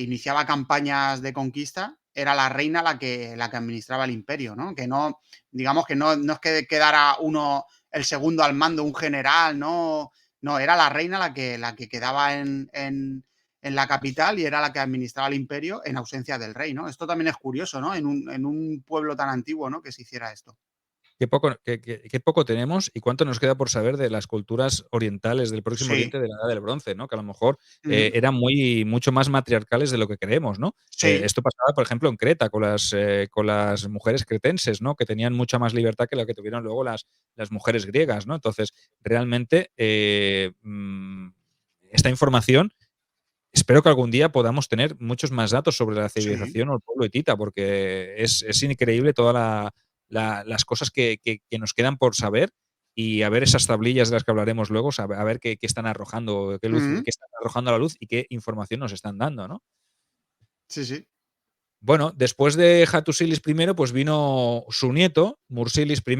iniciaba campañas de conquista, era la reina la que administraba el imperio, ¿no? Que no, digamos que no es que quedara uno, el segundo al mando, un general, no, no, era la reina la que quedaba en la capital y era la que administraba el imperio en ausencia del rey, ¿no? Esto también es curioso, ¿no? En un pueblo tan antiguo, ¿no? Que se hiciera esto. Qué poco tenemos y cuánto nos queda por saber de las culturas orientales del Próximo Sí. Oriente de la Edad del Bronce, ¿no? Que a lo mejor Ujú. eran mucho más matriarcales de lo que creemos, ¿no? Sí. Esto pasaba, por ejemplo, en Creta con las mujeres cretenses, ¿no? Que tenían mucha más libertad que lo que tuvieron luego las mujeres griegas, ¿no? Entonces, realmente, esta información espero que algún día podamos tener muchos más datos sobre la Sí. civilización o el pueblo hitita, porque es increíble todas las cosas que nos quedan por saber y a ver esas tablillas de las que hablaremos luego, a ver qué están arrojando, Ujú. qué están arrojando a la luz y qué información nos están dando, ¿no? Sí, sí. Bueno, después de Hattusilis I, pues vino su nieto, Mursilis I,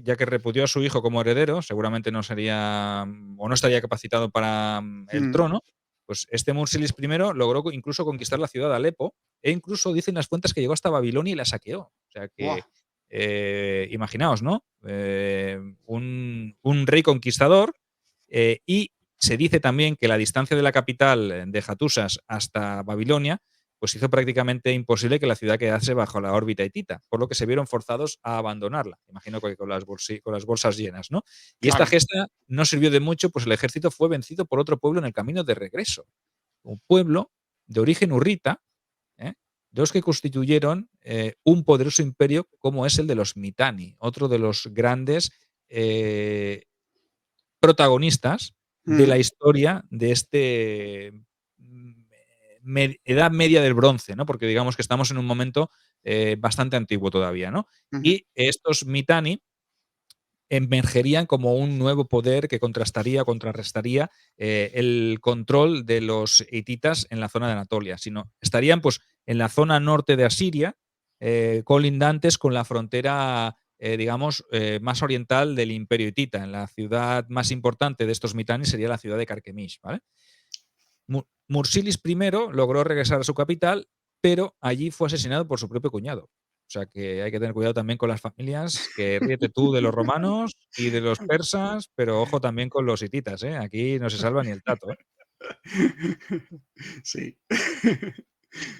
ya que repudió a su hijo como heredero, seguramente no sería o no estaría capacitado para el Ujú. trono, pues este Mursilis I logró incluso conquistar la ciudad de Alepo e incluso dicen las fuentes que llegó hasta Babilonia y la saqueó. O sea que, Buah. imaginaos, ¿no? Un rey conquistador y se dice también que la distancia de la capital de Hattusas hasta Babilonia pues hizo prácticamente imposible que la ciudad quedase bajo la órbita hitita, por lo que se vieron forzados a abandonarla. Imagino que con las bolsas llenas, ¿no? Y esta Claro. gesta no sirvió de mucho, pues el ejército fue vencido por otro pueblo en el camino de regreso. Un pueblo de origen hurrita, ¿eh? De los que constituyeron un poderoso imperio como es el de los Mitanni, otro de los grandes eh, protagonistas de la Ujú. historia de edad media del bronce, ¿no? Porque digamos que estamos en un momento bastante antiguo todavía, ¿no? Ujú. Y estos Mitanni emergerían como un nuevo poder que contrastaría, contrarrestaría el control de los hititas en la zona de Anatolia, sino estarían pues en la zona norte de Asiria, colindantes con la frontera, digamos, más oriental del imperio hitita. En la ciudad más importante de estos Mitanni sería la ciudad de Carquemish, ¿vale? Mursilis I logró regresar a su capital, pero allí fue asesinado por su propio cuñado. O sea que hay que tener cuidado también con las familias, que ríete tú de los romanos y de los persas, pero ojo también con los hititas, ¿eh? Aquí no se salva ni el tato, ¿eh? Sí.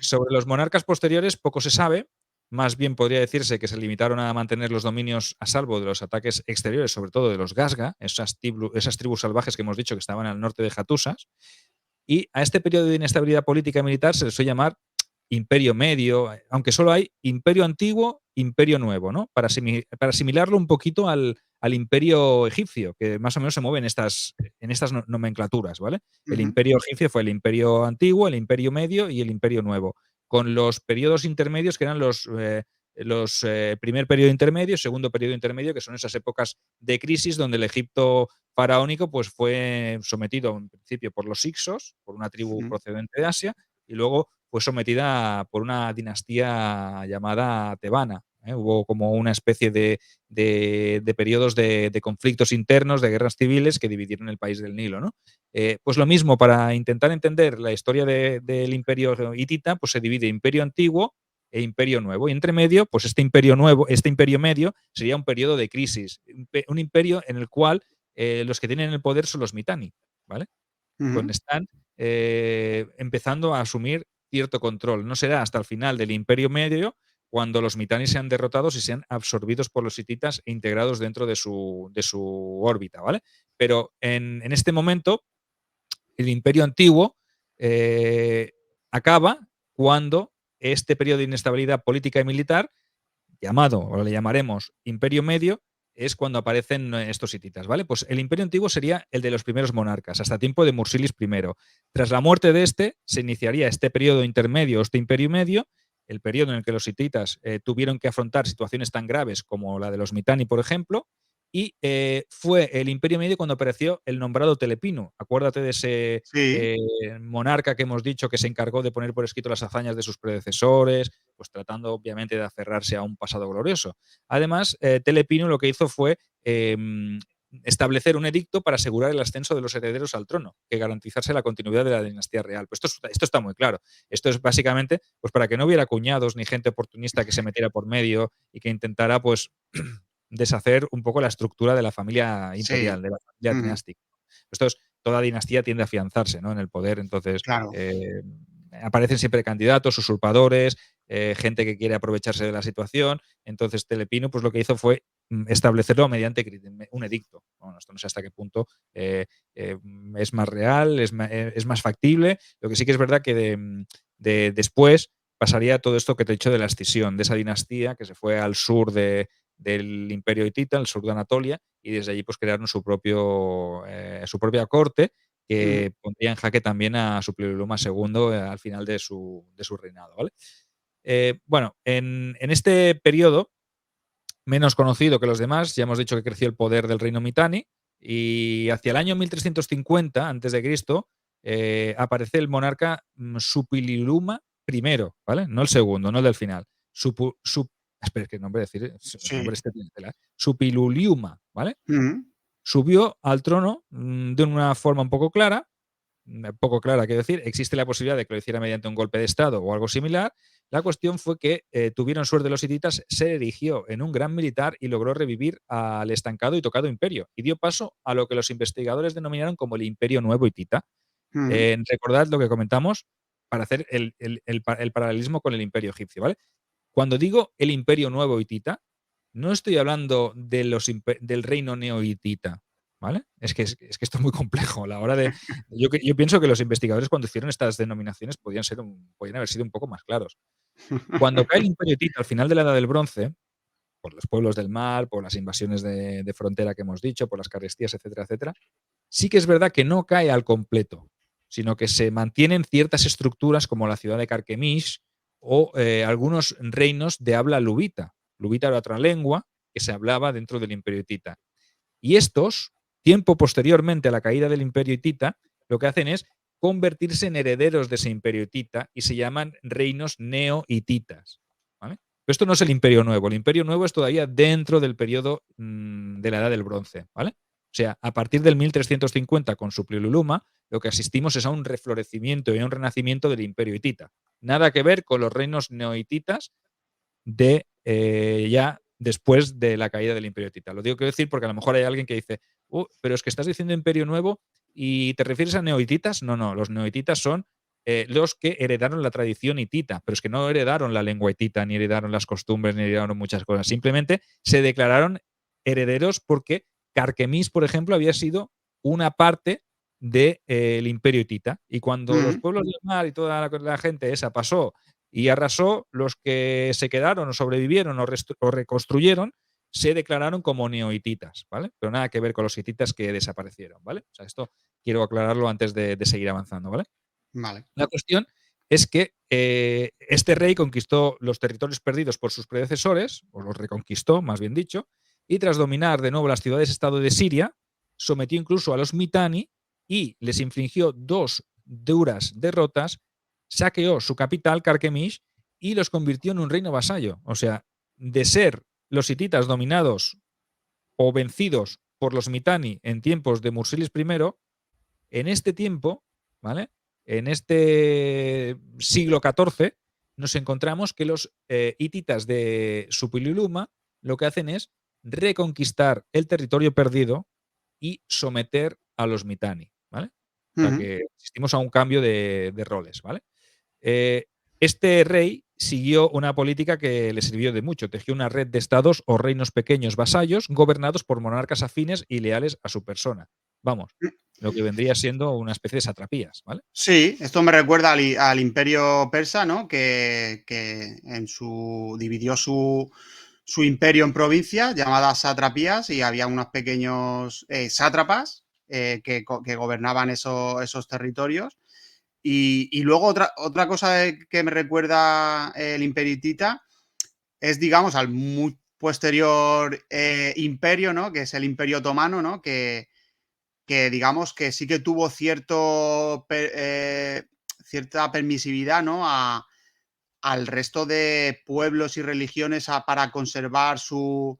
Sobre los monarcas posteriores poco se sabe, más bien podría decirse que se limitaron a mantener los dominios a salvo de los ataques exteriores, sobre todo de los Gasga, esas tribus salvajes que hemos dicho que estaban al norte de Hattusas, y a este periodo de inestabilidad política y militar se le suele llamar Imperio Medio, aunque solo hay Imperio Antiguo, Imperio Nuevo, ¿no? Para asimilarlo un poquito al Imperio Egipcio, que más o menos se mueve en estas nomenclaturas, ¿vale? El Ujú. Imperio Egipcio fue el Imperio Antiguo, el Imperio Medio y el Imperio Nuevo, con los periodos intermedios que eran los primer periodo intermedio, segundo periodo intermedio, que son esas épocas de crisis donde el Egipto faraónico pues, fue sometido en principio por los Hicsos, por una tribu Ujú. procedente de Asia, y luego fue sometida por una dinastía llamada Tebana. Hubo como una especie de periodos de conflictos internos, de guerras civiles que dividieron el país del Nilo, ¿no? Pues lo mismo, para intentar entender la historia del imperio hitita, pues se divide imperio antiguo e imperio nuevo. Y entre medio, pues este imperio nuevo, este imperio medio, sería un periodo de crisis. Un imperio en el cual los que tienen el poder son los Mitanni, ¿vale? Ujú. Cuando están empezando a asumir cierto control. No será hasta el final del Imperio Medio cuando los Mitanni sean derrotados y sean absorbidos por los hititas e integrados dentro de su órbita, ¿vale? Pero en este momento, el Imperio Antiguo eh, acaba cuando este periodo de inestabilidad política y militar llamado, o le llamaremos Imperio Medio, es cuando aparecen estos hititas, ¿vale? Pues el Imperio Antiguo sería el de los primeros monarcas, hasta tiempo de Mursilis I. Tras la muerte de este, se iniciaría este periodo intermedio, este Imperio Medio, el periodo en el que los hititas tuvieron que afrontar situaciones tan graves como la de los Mitanni, por ejemplo, y fue el Imperio Medio cuando apareció el nombrado Telepinu. Acuérdate de ese Sí. monarca que hemos dicho que se encargó de poner por escrito las hazañas de sus predecesores, pues tratando obviamente de aferrarse a un pasado glorioso. Además, Telepinu lo que hizo fue establecer un edicto para asegurar el ascenso de los herederos al trono, que garantizase la continuidad de la dinastía real. Pues esto está muy claro. Esto es básicamente pues para que no hubiera cuñados ni gente oportunista que se metiera por medio y que intentara pues deshacer un poco la estructura de la familia Sí. imperial, de la familia Ujú. dinástica. Toda dinastía tiende a afianzarse, ¿no?, en el poder, entonces Claro. aparecen siempre candidatos, usurpadores, gente que quiere aprovecharse de la situación. Entonces Telepino pues lo que hizo fue establecerlo mediante un edicto. Bueno, esto no sé hasta qué punto es más real, es más factible. Lo que sí que es verdad que después pasaría todo esto que te he dicho de la escisión, de esa dinastía que se fue al sur del Imperio Hitita, al sur de Anatolia, y desde allí pues crearon su propia corte, Ujú. que pondría en jaque también a Suppiluliuma II al final de su reinado, ¿vale? Bueno, en este periodo, menos conocido que los demás, ya hemos dicho que creció el poder del reino Mitanni, y hacia el año 1350 a.C., aparece el monarca Suppiluliuma I, ¿vale? No el segundo, no el del final. Espera, es que el nombre, el nombre Sí. este tiene tela, Suppiluliuma, ¿vale? Ujú. Subió al trono de una forma un poco clara, quiero decir, existe la posibilidad de que lo hiciera mediante un golpe de Estado o algo similar. La cuestión fue que tuvieron suerte los hititas, se erigió en un gran militar y logró revivir al estancado y tocado imperio, y dio paso a lo que los investigadores denominaron como el Imperio Nuevo Hitita. Ujú. Recordad lo que comentamos para hacer el paralelismo con el Imperio Egipcio, ¿vale? Cuando digo el Imperio Nuevo Hitita, no estoy hablando del reino neohitita, ¿vale? Es que esto es muy complejo. A la hora de. Yo pienso que los investigadores, cuando hicieron estas denominaciones, podían haber sido un poco más claros. Cuando cae el Imperio Hitita al final de la Edad del Bronce, por los pueblos del mar, por las invasiones de frontera que hemos dicho, por las carestías, etcétera, etcétera, sí que es verdad que no cae al completo, sino que se mantienen ciertas estructuras como la ciudad de Carquemish o algunos reinos de habla lubita. Lubita era otra lengua que se hablaba dentro del Imperio Hitita. Y estos, tiempo posteriormente a la caída del Imperio Hitita, lo que hacen es convertirse en herederos de ese Imperio Hitita y se llaman reinos neo-hititas, ¿vale? Pero esto no es el Imperio Nuevo. El Imperio Nuevo es todavía dentro del periodo de la Edad del Bronce, ¿vale? O sea, a partir del 1350 con Suppiluliuma, lo que asistimos es a un reflorecimiento y a un renacimiento del Imperio Hitita. Nada que ver con los reinos neohititas de ya después de la caída del Imperio Hitita. Lo digo, quiero decir, porque a lo mejor hay alguien que dice, pero es que estás diciendo Imperio Nuevo y te refieres a neohititas. No, no, los neohititas son los que heredaron la tradición hitita, pero es que no heredaron la lengua hitita, ni heredaron las costumbres, ni heredaron muchas cosas. Simplemente se declararon herederos porque Carquemis, por ejemplo, había sido una parte del Imperio Hitita. Y cuando los Ujú. pueblos del mar y toda la gente esa pasó y arrasó, los que se quedaron o sobrevivieron o reconstruyeron se declararon como neohititas, ¿vale? Pero nada que ver con los hititas que desaparecieron, ¿vale? O sea, esto quiero aclararlo antes de seguir avanzando, ¿vale? Vale. La cuestión es que este rey conquistó los territorios perdidos por sus predecesores, o los reconquistó, más bien dicho, y tras dominar de nuevo las ciudades-estado de Siria, sometió incluso a los Mitanni y les infligió dos duras derrotas saqueó su capital, Carquemish, y los convirtió en un reino vasallo. O sea, de ser los hititas dominados o vencidos por los Mitanni en tiempos de Mursilis I, en este tiempo, ¿vale? En este siglo XIV, nos encontramos que los hititas de Supiluluma lo que hacen es reconquistar el territorio perdido y someter a los Mitanni, ¿vale? O sea Ujú. que asistimos a un cambio de roles, ¿vale? Eh, este rey siguió una política que le sirvió de mucho. Tejió una red de estados o reinos pequeños vasallos gobernados por monarcas afines y leales a su persona. Vamos, lo que vendría siendo una especie de satrapías, ¿vale? Sí, esto me recuerda al Imperio Persa, ¿no? Que dividió su imperio en provincias llamadas satrapías y había unos pequeños sátrapas que gobernaban esos territorios. Y luego otra cosa que me recuerda el Imperio hitita es, digamos, al muy posterior imperio, ¿no? Que es el Imperio Otomano, ¿no? Que digamos que sí que tuvo cierta permisividad, ¿no? Al resto de pueblos y religiones para conservar su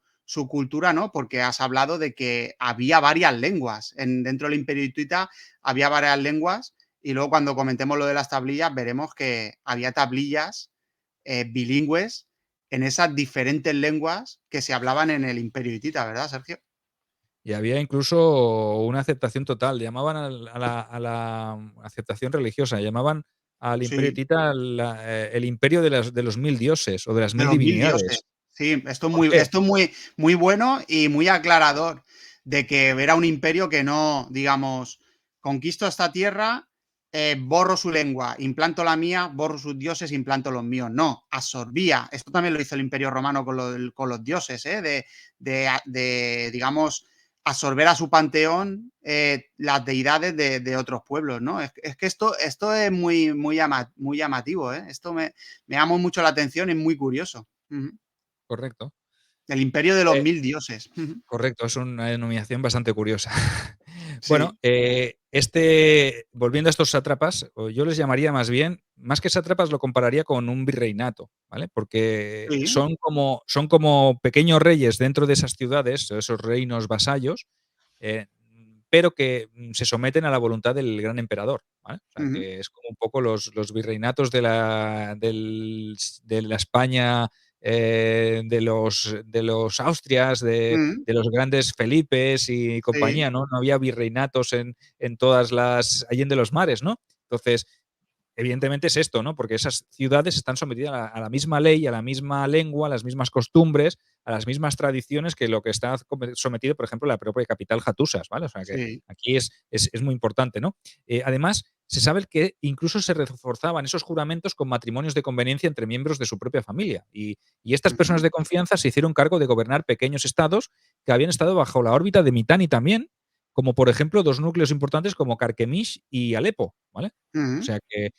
cultura, ¿no? Porque has hablado de que había varias lenguas. Dentro del Imperio Hitita había varias lenguas y luego cuando comentemos lo de las tablillas veremos que había tablillas bilingües en esas diferentes lenguas que se hablaban en el Imperio Hitita, ¿verdad, Sergio? Y había incluso una aceptación total. Llamaban a la aceptación religiosa, llamaban al imperio Sí. hitita el imperio de los 1000 dioses o de las De 1000 los mil dioses. divinidades. Sí, ¿Por qué? esto es muy bueno y muy aclarador de que era un imperio que no, digamos, conquisto esta tierra, borro su lengua, implanto la mía, borro sus dioses, implanto los míos. No, absorbía. Esto también lo hizo el Imperio Romano con los dioses, digamos, absorber a su panteón las deidades de otros pueblos, ¿no? Es que esto es muy llamativo, ¿eh? Esto me llama mucho la atención, es muy curioso. Ujú. Correcto. El imperio de los Eh, mil dioses. Ujú. Correcto, es una denominación bastante curiosa. Bueno, Sí, volviendo a estos sátrapas, o yo les llamaría más bien, más que sátrapas, lo compararía con un virreinato, ¿vale? Porque sí. son como pequeños reyes dentro de esas ciudades, o esos reinos vasallos, eh, pero que se someten a la voluntad del gran emperador, ¿vale? O sea, Ujú. que es como un poco los virreinatos de la España, de los Austrias, de Mm, de los grandes Felipes y sí, compañía, ¿no? No había virreinatos en todas las allende los mares, ¿no? Entonces, evidentemente es esto, ¿no? Porque esas ciudades están sometidas a la misma ley, a la misma lengua, a las mismas costumbres, a las mismas tradiciones que lo que está sometido, por ejemplo, la propia capital Hattusas, ¿vale? O sea que sí. aquí es muy importante, ¿no? Además, se sabe que incluso se reforzaban esos juramentos con matrimonios de conveniencia entre miembros de su propia familia. Y estas Ujú. personas de confianza se hicieron cargo de gobernar pequeños estados que habían estado bajo la órbita de Mitanni también, como por ejemplo dos núcleos importantes como Carquemish y Alepo, ¿vale? O Ujú. sea que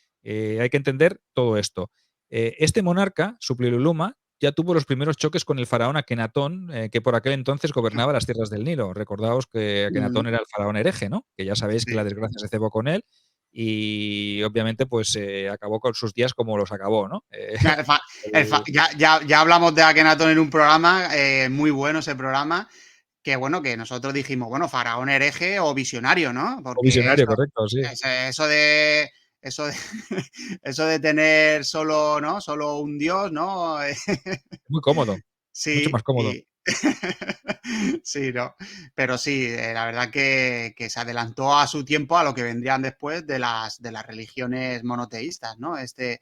hay que entender todo esto. Este monarca, Supliluluma, ya tuvo los primeros choques con el faraón Akenatón, que por aquel entonces gobernaba las tierras del Nilo. Recordaos que Mm, Akenatón era el faraón hereje, ¿no? Que ya sabéis que la sí. desgracia se cebó con él y obviamente pues acabó con sus días como los acabó, ¿no? Ya, El- ya hablamos de Akenatón en un programa, muy bueno ese programa, que bueno, que nosotros dijimos, bueno, faraón hereje o visionario, ¿no? o Porque visionario, correcto, sí. eso de eso de eso de tener solo, ¿no? Solo un dios, ¿no? Muy cómodo, mucho más Sí, cómodo. y sí, ¿no? Pero sí, la verdad que se adelantó a su tiempo a lo que vendrían después de las religiones monoteístas, ¿no? Este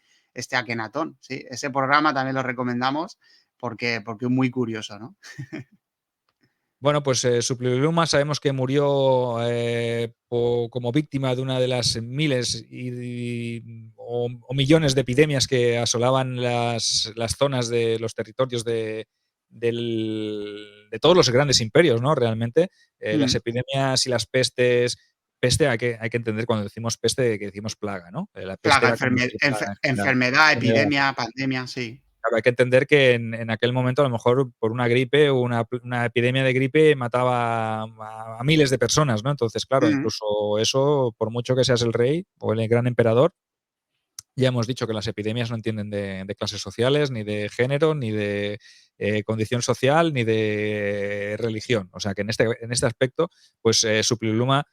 Akenatón, sí. Ese programa también lo recomendamos porque es muy curioso, ¿no? Bueno, pues Supliluma sabemos que murió como víctima de una de las miles o millones de epidemias que asolaban las zonas de los territorios de todos los grandes imperios, ¿no? Realmente, las Mm. epidemias y las pestes, peste hay que entender cuando decimos peste que decimos plaga, ¿no? La peste Plaga, era como decir plaga en general. enfermedad, epidemia, pandemia, sí. Claro, hay que entender que en aquel momento, a lo mejor, por una gripe o una epidemia de gripe mataba a miles de personas, ¿no? Entonces, claro, Mm, incluso eso, por mucho que seas el rey o el gran emperador, Ya hemos dicho que las epidemias no entienden de clases sociales, ni de género, ni de condición social, ni de religión. O sea que en este aspecto, pues Suppiluliuma,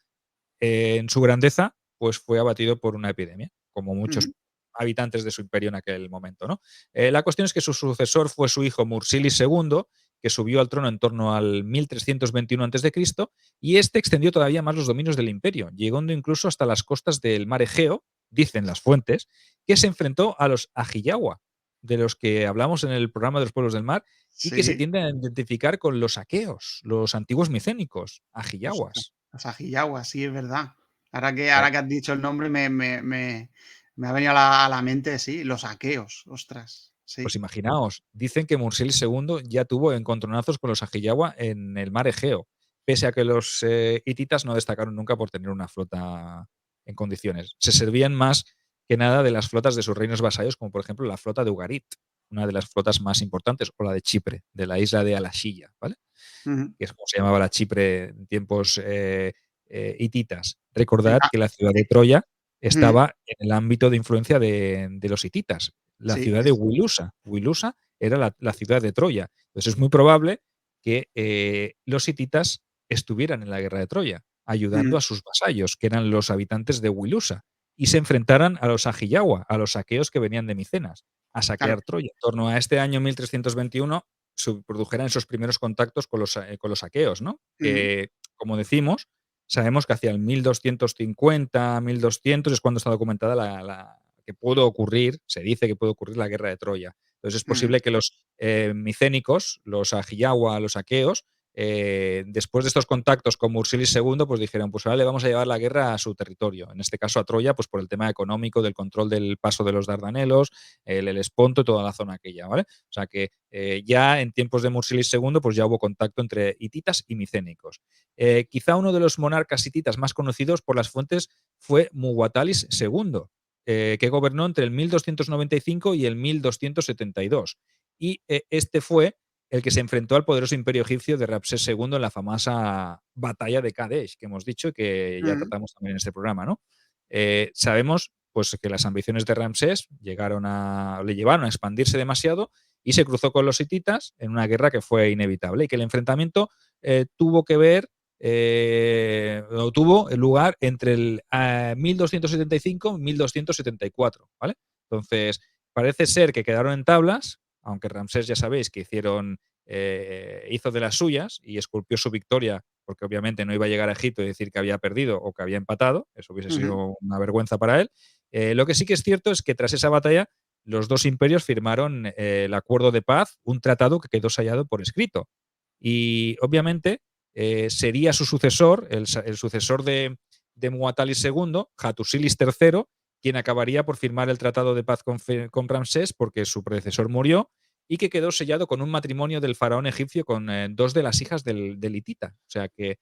en su grandeza, pues fue abatido por una epidemia, como muchos Ujú. habitantes de su imperio en aquel momento, ¿no? La cuestión es que su sucesor fue su hijo Mursilis II, que subió al trono en torno al 1321 a.C., y este extendió todavía más los dominios del imperio, llegando incluso hasta las costas del mar Egeo, dicen las fuentes, que se enfrentó a los Ajiyawa, de los que hablamos en el programa de los pueblos del mar, y que se Sí, tienden a identificar con los aqueos, los antiguos micénicos, ostras, Ajiyawas. los Ajiyawas, sí, es verdad. Eh, Ahora que has dicho el nombre me ha venido a la mente, sí, los aqueos, ostras, Pues sí. imaginaos, dicen que Mursil II ya tuvo encontronazos con los Ajiyawa en el mar Egeo, pese a que los hititas no destacaron nunca por tener una flota en condiciones. Se servían más que nada de las flotas de sus reinos vasallos, como por ejemplo la flota de Ugarit, una de las flotas más importantes, o la de Chipre, de la isla de Alashilla, ¿vale? Ujú. Que es como se llamaba la Chipre en tiempos hititas. Sí, Recordad ah, que la ciudad de sí. Troya Ujú. estaba en el ámbito de influencia de los hititas, la Sí, ciudad de Wilusa. Wilusa era la ciudad de Troya. Entonces es muy probable que los hititas estuvieran en la guerra de Troya, ayudando ujú, a sus vasallos, que eran los habitantes de Wilusa, y se enfrentaran a los Ajiyawa, a los aqueos que venían de Micenas, a claro. saquear Troya. En torno a este año 1321 se produjeran esos primeros contactos con los aqueos, ¿no? Ujú, Que, como decimos, sabemos que hacia el 1250, 1200 es cuando está documentada que puede ocurrir, se dice que puede ocurrir la guerra de Troya. Entonces es ujú, posible que los micénicos, los Ajiyawa, los aqueos, después de estos contactos con Mursilis II, pues dijeron, pues ahora le vamos a llevar la guerra a su territorio, en este caso a Troya, pues por el tema económico, del control del paso de los Dardanelos, el Helesponto y toda la zona aquella, ¿vale? O sea que ya en tiempos de Mursilis II, pues ya hubo contacto entre hititas y micénicos. Quizá uno de los monarcas hititas más conocidos por las fuentes fue Muwatallis II, que gobernó entre el 1295 y el 1272. Y este fue el que se enfrentó al poderoso imperio egipcio de Ramsés II en la famosa batalla de Kadesh, que hemos dicho y que ya ujú, tratamos también en este programa, ¿no? Sabemos pues, que las ambiciones de Ramsés le llevaron a expandirse demasiado y se cruzó con los hititas en una guerra que fue inevitable y que el enfrentamiento tuvo que ver o tuvo lugar entre el 1275 y 1274, ¿vale? Entonces, parece ser que quedaron en tablas, aunque Ramsés ya sabéis que hizo de las suyas y esculpió su victoria, porque obviamente no iba a llegar a Egipto y decir que había perdido o que había empatado, eso hubiese ujú, sido una vergüenza para él. Lo que sí que es cierto es que tras esa batalla, los dos imperios firmaron el acuerdo de paz, un tratado que quedó sellado por escrito. Y obviamente sería su sucesor, el sucesor de Muwatallis II, Hattusilis III, quien acabaría por firmar el tratado de paz con Ramsés porque su predecesor murió y que quedó sellado con un matrimonio del faraón egipcio con dos de las hijas del hitita. O sea que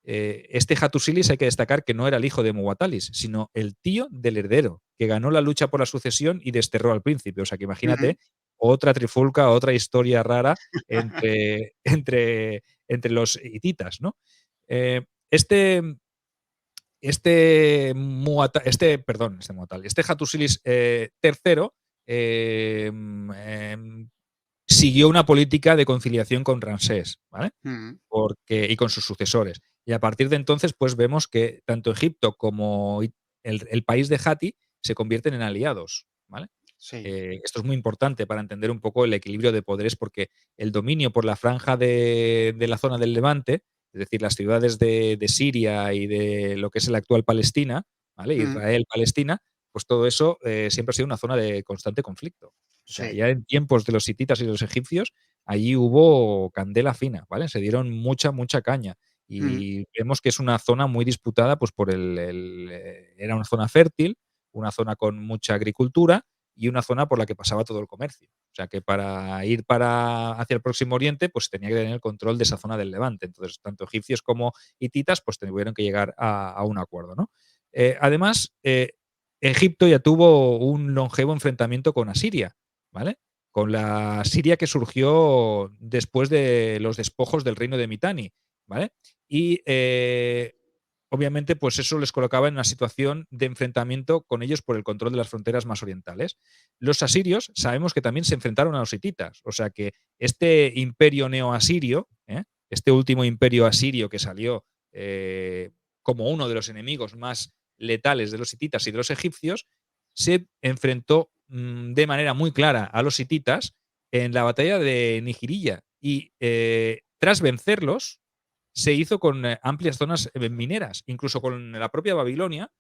eh, este Hattusilis hay que destacar que no era el hijo de Muwatallis, sino el tío del heredero, que ganó la lucha por la sucesión y desterró al príncipe. O sea que ujú. imagínate, otra trifulca, otra historia rara entre los hititas, ¿no? Eh, este, este Hattusilis III siguió una política de conciliación con Ramsés, ¿vale? Ujú, Y con sus sucesores. Y a partir de entonces, pues vemos que tanto Egipto como el país de Hatti se convierten en aliados, ¿vale? sí. Esto es muy importante para entender un poco el equilibrio de poderes, porque el dominio por la franja de la zona del Levante, es decir, las ciudades de Siria y de lo que es el actual Palestina, ¿vale? Ujú, Israel, Palestina, pues todo eso siempre ha sido una zona de constante conflicto. O sea, sí. ya en tiempos de los hititas y los egipcios, allí hubo candela fina, ¿vale? Se dieron mucha, mucha caña. Ujú, Y vemos que es una zona muy disputada, pues por era una zona fértil, una zona con mucha agricultura y una zona por la que pasaba todo el comercio. O sea que para ir hacia el Próximo Oriente, pues tenía que tener el control de esa zona del Levante. Entonces, tanto egipcios como hititas, pues tuvieron que llegar a un acuerdo, ¿no? Además, Egipto ya tuvo un longevo enfrentamiento con Asiria, ¿vale? Con la Siria que surgió después de los despojos del reino de Mitanni, ¿vale? Y obviamente, pues eso les colocaba en una situación de enfrentamiento con ellos por el control de las fronteras más orientales. Los asirios sabemos que también se enfrentaron a los hititas, o sea que este imperio neoasirio, este último imperio asirio que salió como uno de los enemigos más letales de los hititas y de los egipcios, se enfrentó de manera muy clara a los hititas en la batalla de Nigirilla y tras vencerlos, se hizo con amplias zonas mineras, incluso con la propia Babilonia,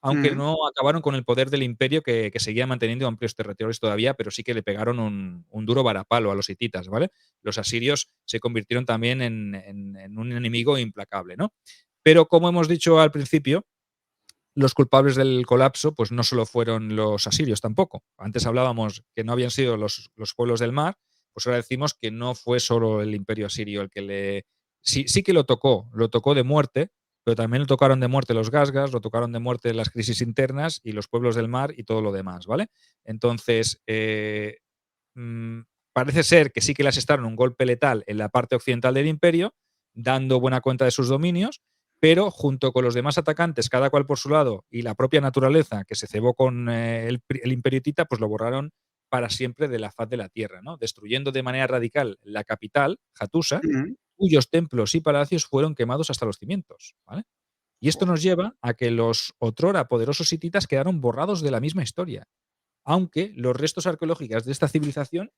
aunque Mm. no acabaron con el poder del imperio que seguía manteniendo amplios territorios todavía, pero sí que le pegaron un duro varapalo a los hititas, ¿vale? Los asirios se convirtieron también en un enemigo implacable, ¿no? Pero como hemos dicho al principio, los culpables del colapso, pues no solo fueron los asirios tampoco. Antes hablábamos que no habían sido los pueblos del mar, pues ahora decimos que no fue solo el imperio asirio el que le... Sí que lo tocó de muerte, pero también lo tocaron de muerte los gasgas, lo tocaron de muerte las crisis internas y los pueblos del mar y todo lo demás, ¿vale? Entonces, mm, parece ser que sí que le asestaron un golpe letal en la parte occidental del imperio, dando buena cuenta de sus dominios, pero junto con los demás atacantes, cada cual por su lado, y la propia naturaleza que se cebó con el imperio hitita, pues lo borraron para siempre de la faz de la tierra, ¿no? Destruyendo de manera radical la capital, Hattusa, Mm. cuyos templos y palacios fueron quemados hasta los cimientos, ¿vale? Y esto nos lleva a que los otrora poderosos hititas quedaron borrados de la misma historia, aunque los restos arqueológicos de esta civilización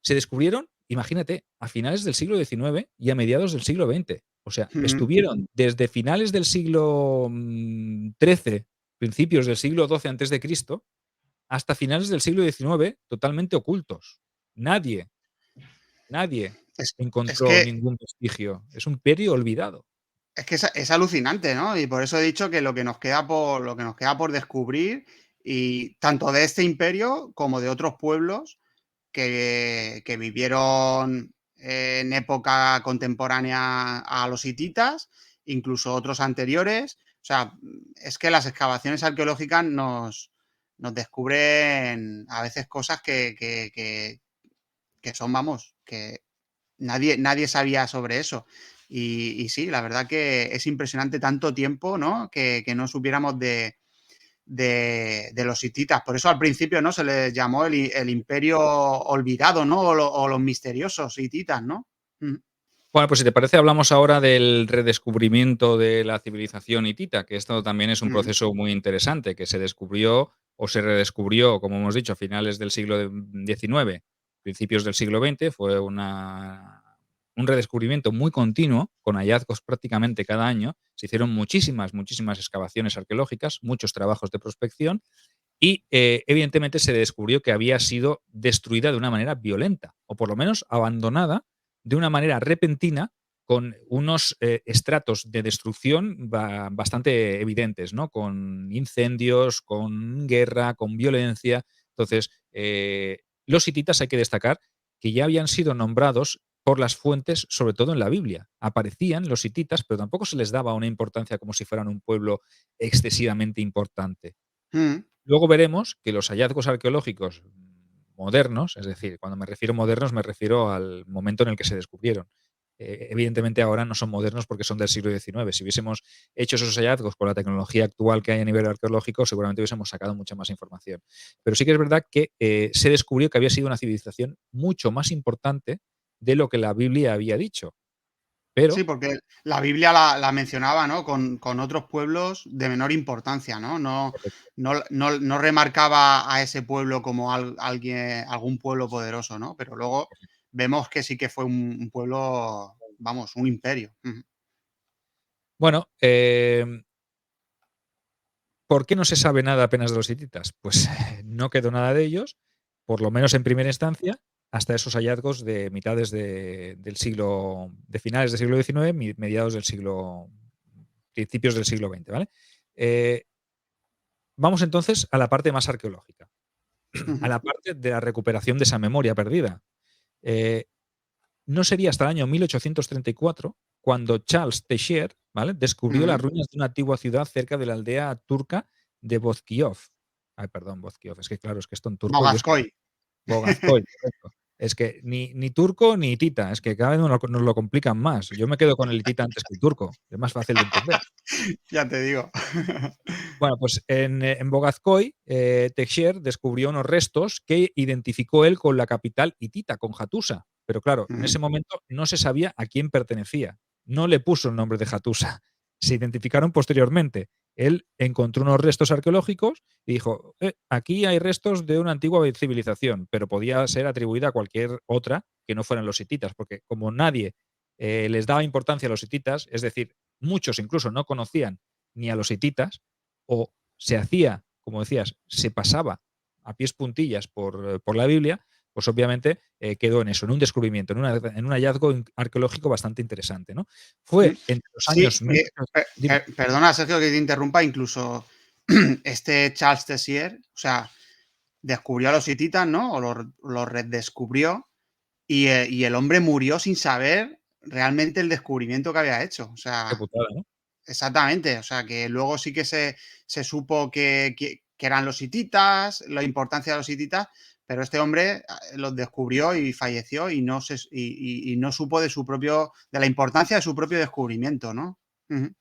se descubrieron, imagínate, a finales del siglo XIX y a mediados del siglo XX. O sea, Mm. estuvieron desde finales del siglo XIII, principios del siglo XII antes de Cristo, hasta finales del siglo XIX totalmente ocultos. Nadie, nadie Es, es encontró que ningún vestigio. Es un imperio olvidado. Es que es alucinante, ¿no? Y por eso he dicho que lo que nos queda por descubrir, y tanto de este imperio como de otros pueblos que vivieron en época contemporánea a los hititas, incluso otros anteriores. O sea, es que las excavaciones arqueológicas nos descubren a veces cosas que son, vamos, que nadie sabía sobre eso. Y sí, la verdad que es impresionante tanto tiempo, ¿no? Que no supiéramos de los hititas. Por eso al principio, ¿no? Se les llamó el imperio olvidado, ¿no? O los misteriosos hititas, ¿no? Mm. Bueno, pues si te parece, hablamos ahora del redescubrimiento de la civilización hitita, que esto también es un Mm. proceso muy interesante, que se descubrió o se redescubrió, como hemos dicho, a finales del siglo XIX, principios del siglo XX. Fue un redescubrimiento muy continuo, con hallazgos prácticamente cada año. Se hicieron muchísimas, muchísimas excavaciones arqueológicas, muchos trabajos de prospección y, evidentemente, se descubrió que había sido destruida de una manera violenta, o por lo menos abandonada de una manera repentina, con unos estratos de destrucción bastante evidentes, ¿no? Con incendios, con guerra, con violencia. Entonces, los hititas hay que destacar que ya habían sido nombrados por las fuentes, sobre todo en la Biblia. Aparecían los hititas, pero tampoco se les daba una importancia como si fueran un pueblo excesivamente importante. Mm. Luego veremos que los hallazgos arqueológicos modernos, es decir, cuando me refiero modernos me refiero al momento en el que se descubrieron. Evidentemente ahora no son modernos porque son del siglo XIX. Si hubiésemos hecho esos hallazgos con la tecnología actual que hay a nivel arqueológico, seguramente hubiésemos sacado mucha más información. Pero sí que es verdad que se descubrió que había sido una civilización mucho más importante de lo que la Biblia había dicho. Sí, Pero porque la Biblia la mencionaba, ¿no? Con otros pueblos de menor importancia, ¿no? No remarcaba a ese pueblo como algún pueblo poderoso, ¿no? Pero luego vemos que sí que fue un pueblo, vamos, un imperio. Ujú. bueno, ¿por qué no se sabe nada apenas de los hititas? Pues no quedó nada de ellos, por lo menos en primera instancia, hasta esos hallazgos de mitades del siglo, de finales del siglo XIX, mediados del siglo, principios del siglo XX, ¿vale? Eh, Vamos entonces a la parte más arqueológica, a Ujú. la parte de la recuperación de esa memoria perdida. Eh, no sería hasta el año 1834 cuando Charles Teixier, ¿vale?, descubrió las Ujú. ruinas de una antigua ciudad cerca de la aldea turca de Bozkirov. Ay, perdón, Bozkirov, es que claro, es que esto en turco yo es que Mogascoy. Bogazkoy, correcto. Es que ni turco ni hitita, es que cada vez nos lo complican más. Yo me quedo con el hitita antes que el turco, es más fácil de entender. Ya te digo. Bueno, pues en Bogazcoy, Teixier descubrió unos restos que identificó él con la capital hitita, con Hattusa. Pero claro, en Ujú. ese momento no se sabía a quién pertenecía. No le puso el nombre de Hattusa. Se identificaron posteriormente. Él encontró unos restos arqueológicos y dijo, aquí hay restos de una antigua civilización, pero podía ser atribuida a cualquier otra que no fueran los hititas, porque como nadie les daba importancia a los hititas, es decir, muchos incluso no conocían ni a los hititas, o se hacía, como decías, se pasaba a pies puntillas por la Biblia, pues obviamente quedó en eso, en un descubrimiento, en un hallazgo arqueológico bastante interesante, ¿no? Mm. Fue entre los Sí, años 1800. Dime. perdona, Sergio, que te interrumpa, incluso este Charles Tessier, o sea, descubrió a los hititas, ¿no? O los redescubrió y el hombre murió sin saber realmente el descubrimiento que había hecho. O Qué sea, putada, ¿no? exactamente. O sea, que luego sí que se supo que eran los hititas, la importancia de los hititas, pero este hombre los descubrió y falleció y y no supo de la importancia de su propio descubrimiento, ¿no? Ujú.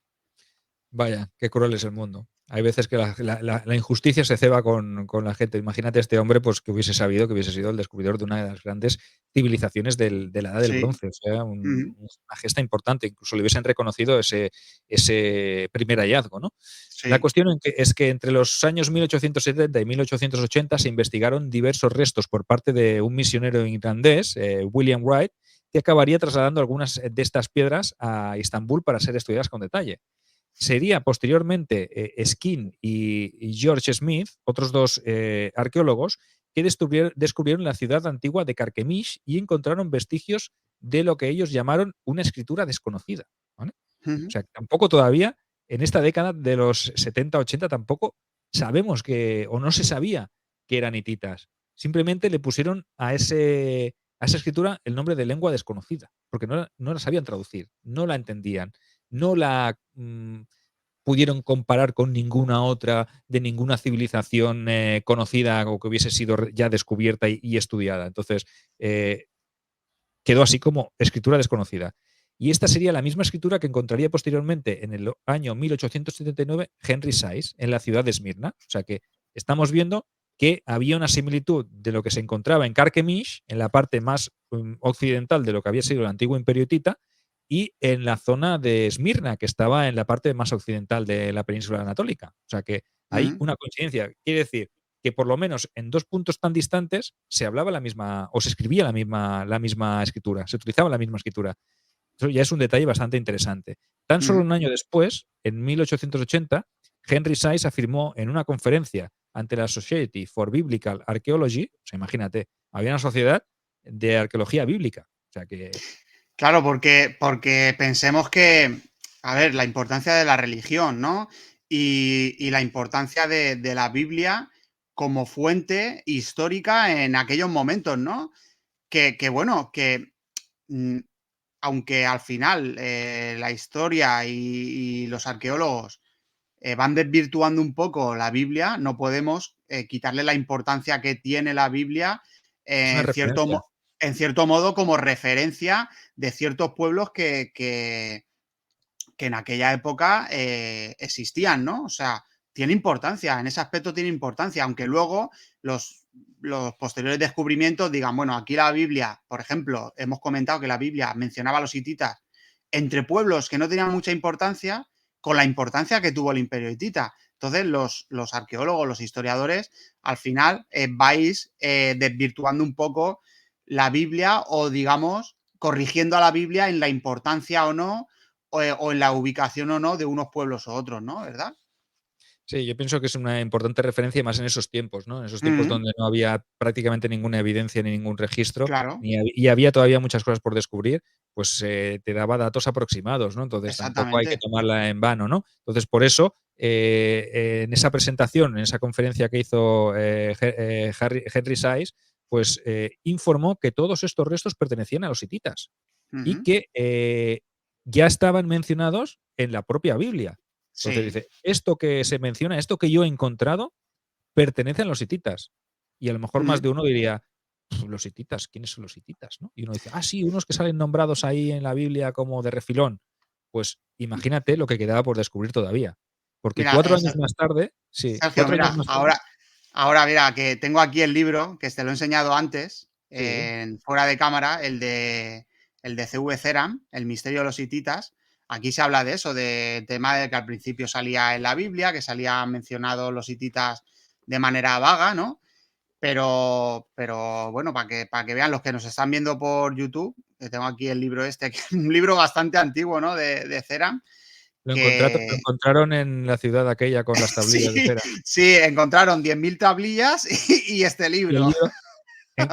Vaya, qué cruel es el mundo. Hay veces que la injusticia se ceba con la gente. Imagínate este hombre, pues que hubiese sabido que hubiese sido el descubridor de una de las grandes civilizaciones de la Edad del Sí. Bronce. O sea, Ujú. una gesta importante. Incluso le hubiesen reconocido ese primer hallazgo, ¿no? La Sí. cuestión es que entre los años 1870 y 1880 se investigaron diversos restos por parte de un misionero irlandés, William Wright, que acabaría trasladando algunas de estas piedras a Estambul para ser estudiadas con detalle. Sería posteriormente Skin y George Smith, otros dos arqueólogos, que descubrieron la ciudad antigua de Carchemish y encontraron vestigios de lo que ellos llamaron una escritura desconocida. ¿Vale? O Ujú. sea, tampoco todavía, en esta década de los 70-80, tampoco sabemos o no se sabía que eran hititas. Simplemente le pusieron a esa escritura el nombre de lengua desconocida, porque no la sabían traducir, no la entendían, no la pudieron comparar con ninguna otra de ninguna civilización conocida o que hubiese sido ya descubierta y estudiada. Entonces, eh, quedó así como escritura desconocida. Y esta sería la misma escritura que encontraría posteriormente en el año 1879 Henry Sayce en la ciudad de Esmirna. O sea que estamos viendo que había una similitud de lo que se encontraba en Carchemish, en la parte más occidental de lo que había sido el antiguo imperio hitita, y en la zona de Esmirna, que estaba en la parte más occidental de la península anatólica. O sea que hay Ujú. una coincidencia. Quiere decir que por lo menos en dos puntos tan distantes se hablaba la misma, o se escribía la misma escritura, se utilizaba la misma escritura. Eso ya es un detalle bastante interesante. Tan solo Ujú. un año después, en 1880, Henry Sayce afirmó en una conferencia ante la Society for Biblical Archaeology, o sea, imagínate, había una sociedad de arqueología bíblica. O sea que, Claro, porque pensemos que, a ver, la importancia de la religión, ¿no? Y la importancia de la Biblia como fuente histórica en aquellos momentos, ¿no? Bueno, mm, aunque al final la historia y los arqueólogos van desvirtuando un poco la Biblia, no podemos quitarle la importancia que tiene la Biblia es una en referencia. en cierto modo como referencia de ciertos pueblos que en aquella época existían, ¿no? O sea, tiene importancia, en ese aspecto tiene importancia, aunque luego los, los posteriores descubrimientos digan, bueno, aquí la Biblia, por ejemplo, hemos comentado que la Biblia mencionaba a los hititas entre pueblos que no tenían mucha importancia, con la importancia que tuvo el imperio hitita. Entonces, los arqueólogos, los historiadores, al final vais desvirtuando un poco la Biblia o, digamos, corrigiendo a la Biblia en la importancia o no o en la ubicación o no de unos pueblos o otros, ¿no? ¿Verdad? Sí, yo pienso que es una importante referencia más en esos tiempos, ¿no? En esos tiempos Ujú. donde no había prácticamente ninguna evidencia ni ningún registro, Claro, y había todavía muchas cosas por descubrir, pues te daba datos aproximados, ¿no? Entonces tampoco hay que exactamente. tomarla en vano, ¿no? Entonces, por eso, en esa presentación, en esa conferencia que hizo Henry Sayce, pues informó que todos estos restos pertenecían a los hititas y Ujú. que ya estaban mencionados en la propia Biblia. Entonces Sí. dice, esto que se menciona, esto que yo he encontrado, pertenece a los hititas. Y a lo mejor más Ujú. de uno diría, Los hititas, ¿quiénes son los hititas, no? Y uno dice: "Ah, sí, unos que salen nombrados ahí en la Biblia como de refilón". Pues imagínate lo que quedaba por descubrir todavía. Porque Mira, 4 años más tarde sí, Sergio, 4 años mira, más tarde ahora mira, que tengo aquí el libro, que te lo he enseñado antes, sí, fuera de cámara, el de C.V. Ceram, El misterio de los hititas. Aquí se habla de eso, de tema de que al principio salía en la Biblia, que salían mencionados los hititas de manera vaga, ¿no? Pero bueno, para que vean los que nos están viendo por YouTube, que tengo aquí el libro este, que es un libro bastante antiguo, ¿no? De Ceram, lo que encontraron en la ciudad aquella con las sí, tablillas de cera. sí, encontraron 10.000 tablillas y este Y el libro. libro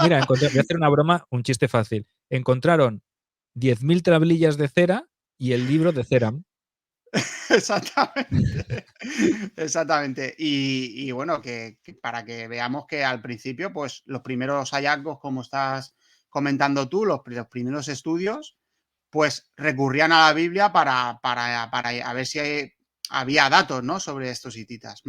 mira, voy a hacer una broma, un chiste fácil. Encontraron 10.000 tablillas de cera y el libro de Ceram. Exactamente. Exactamente. Y bueno, que para que veamos que al principio, pues los primeros hallazgos, como estás comentando tú, los primeros estudios, pues recurrían a la Biblia para a ver si había datos, ¿no? Sobre estos hititas.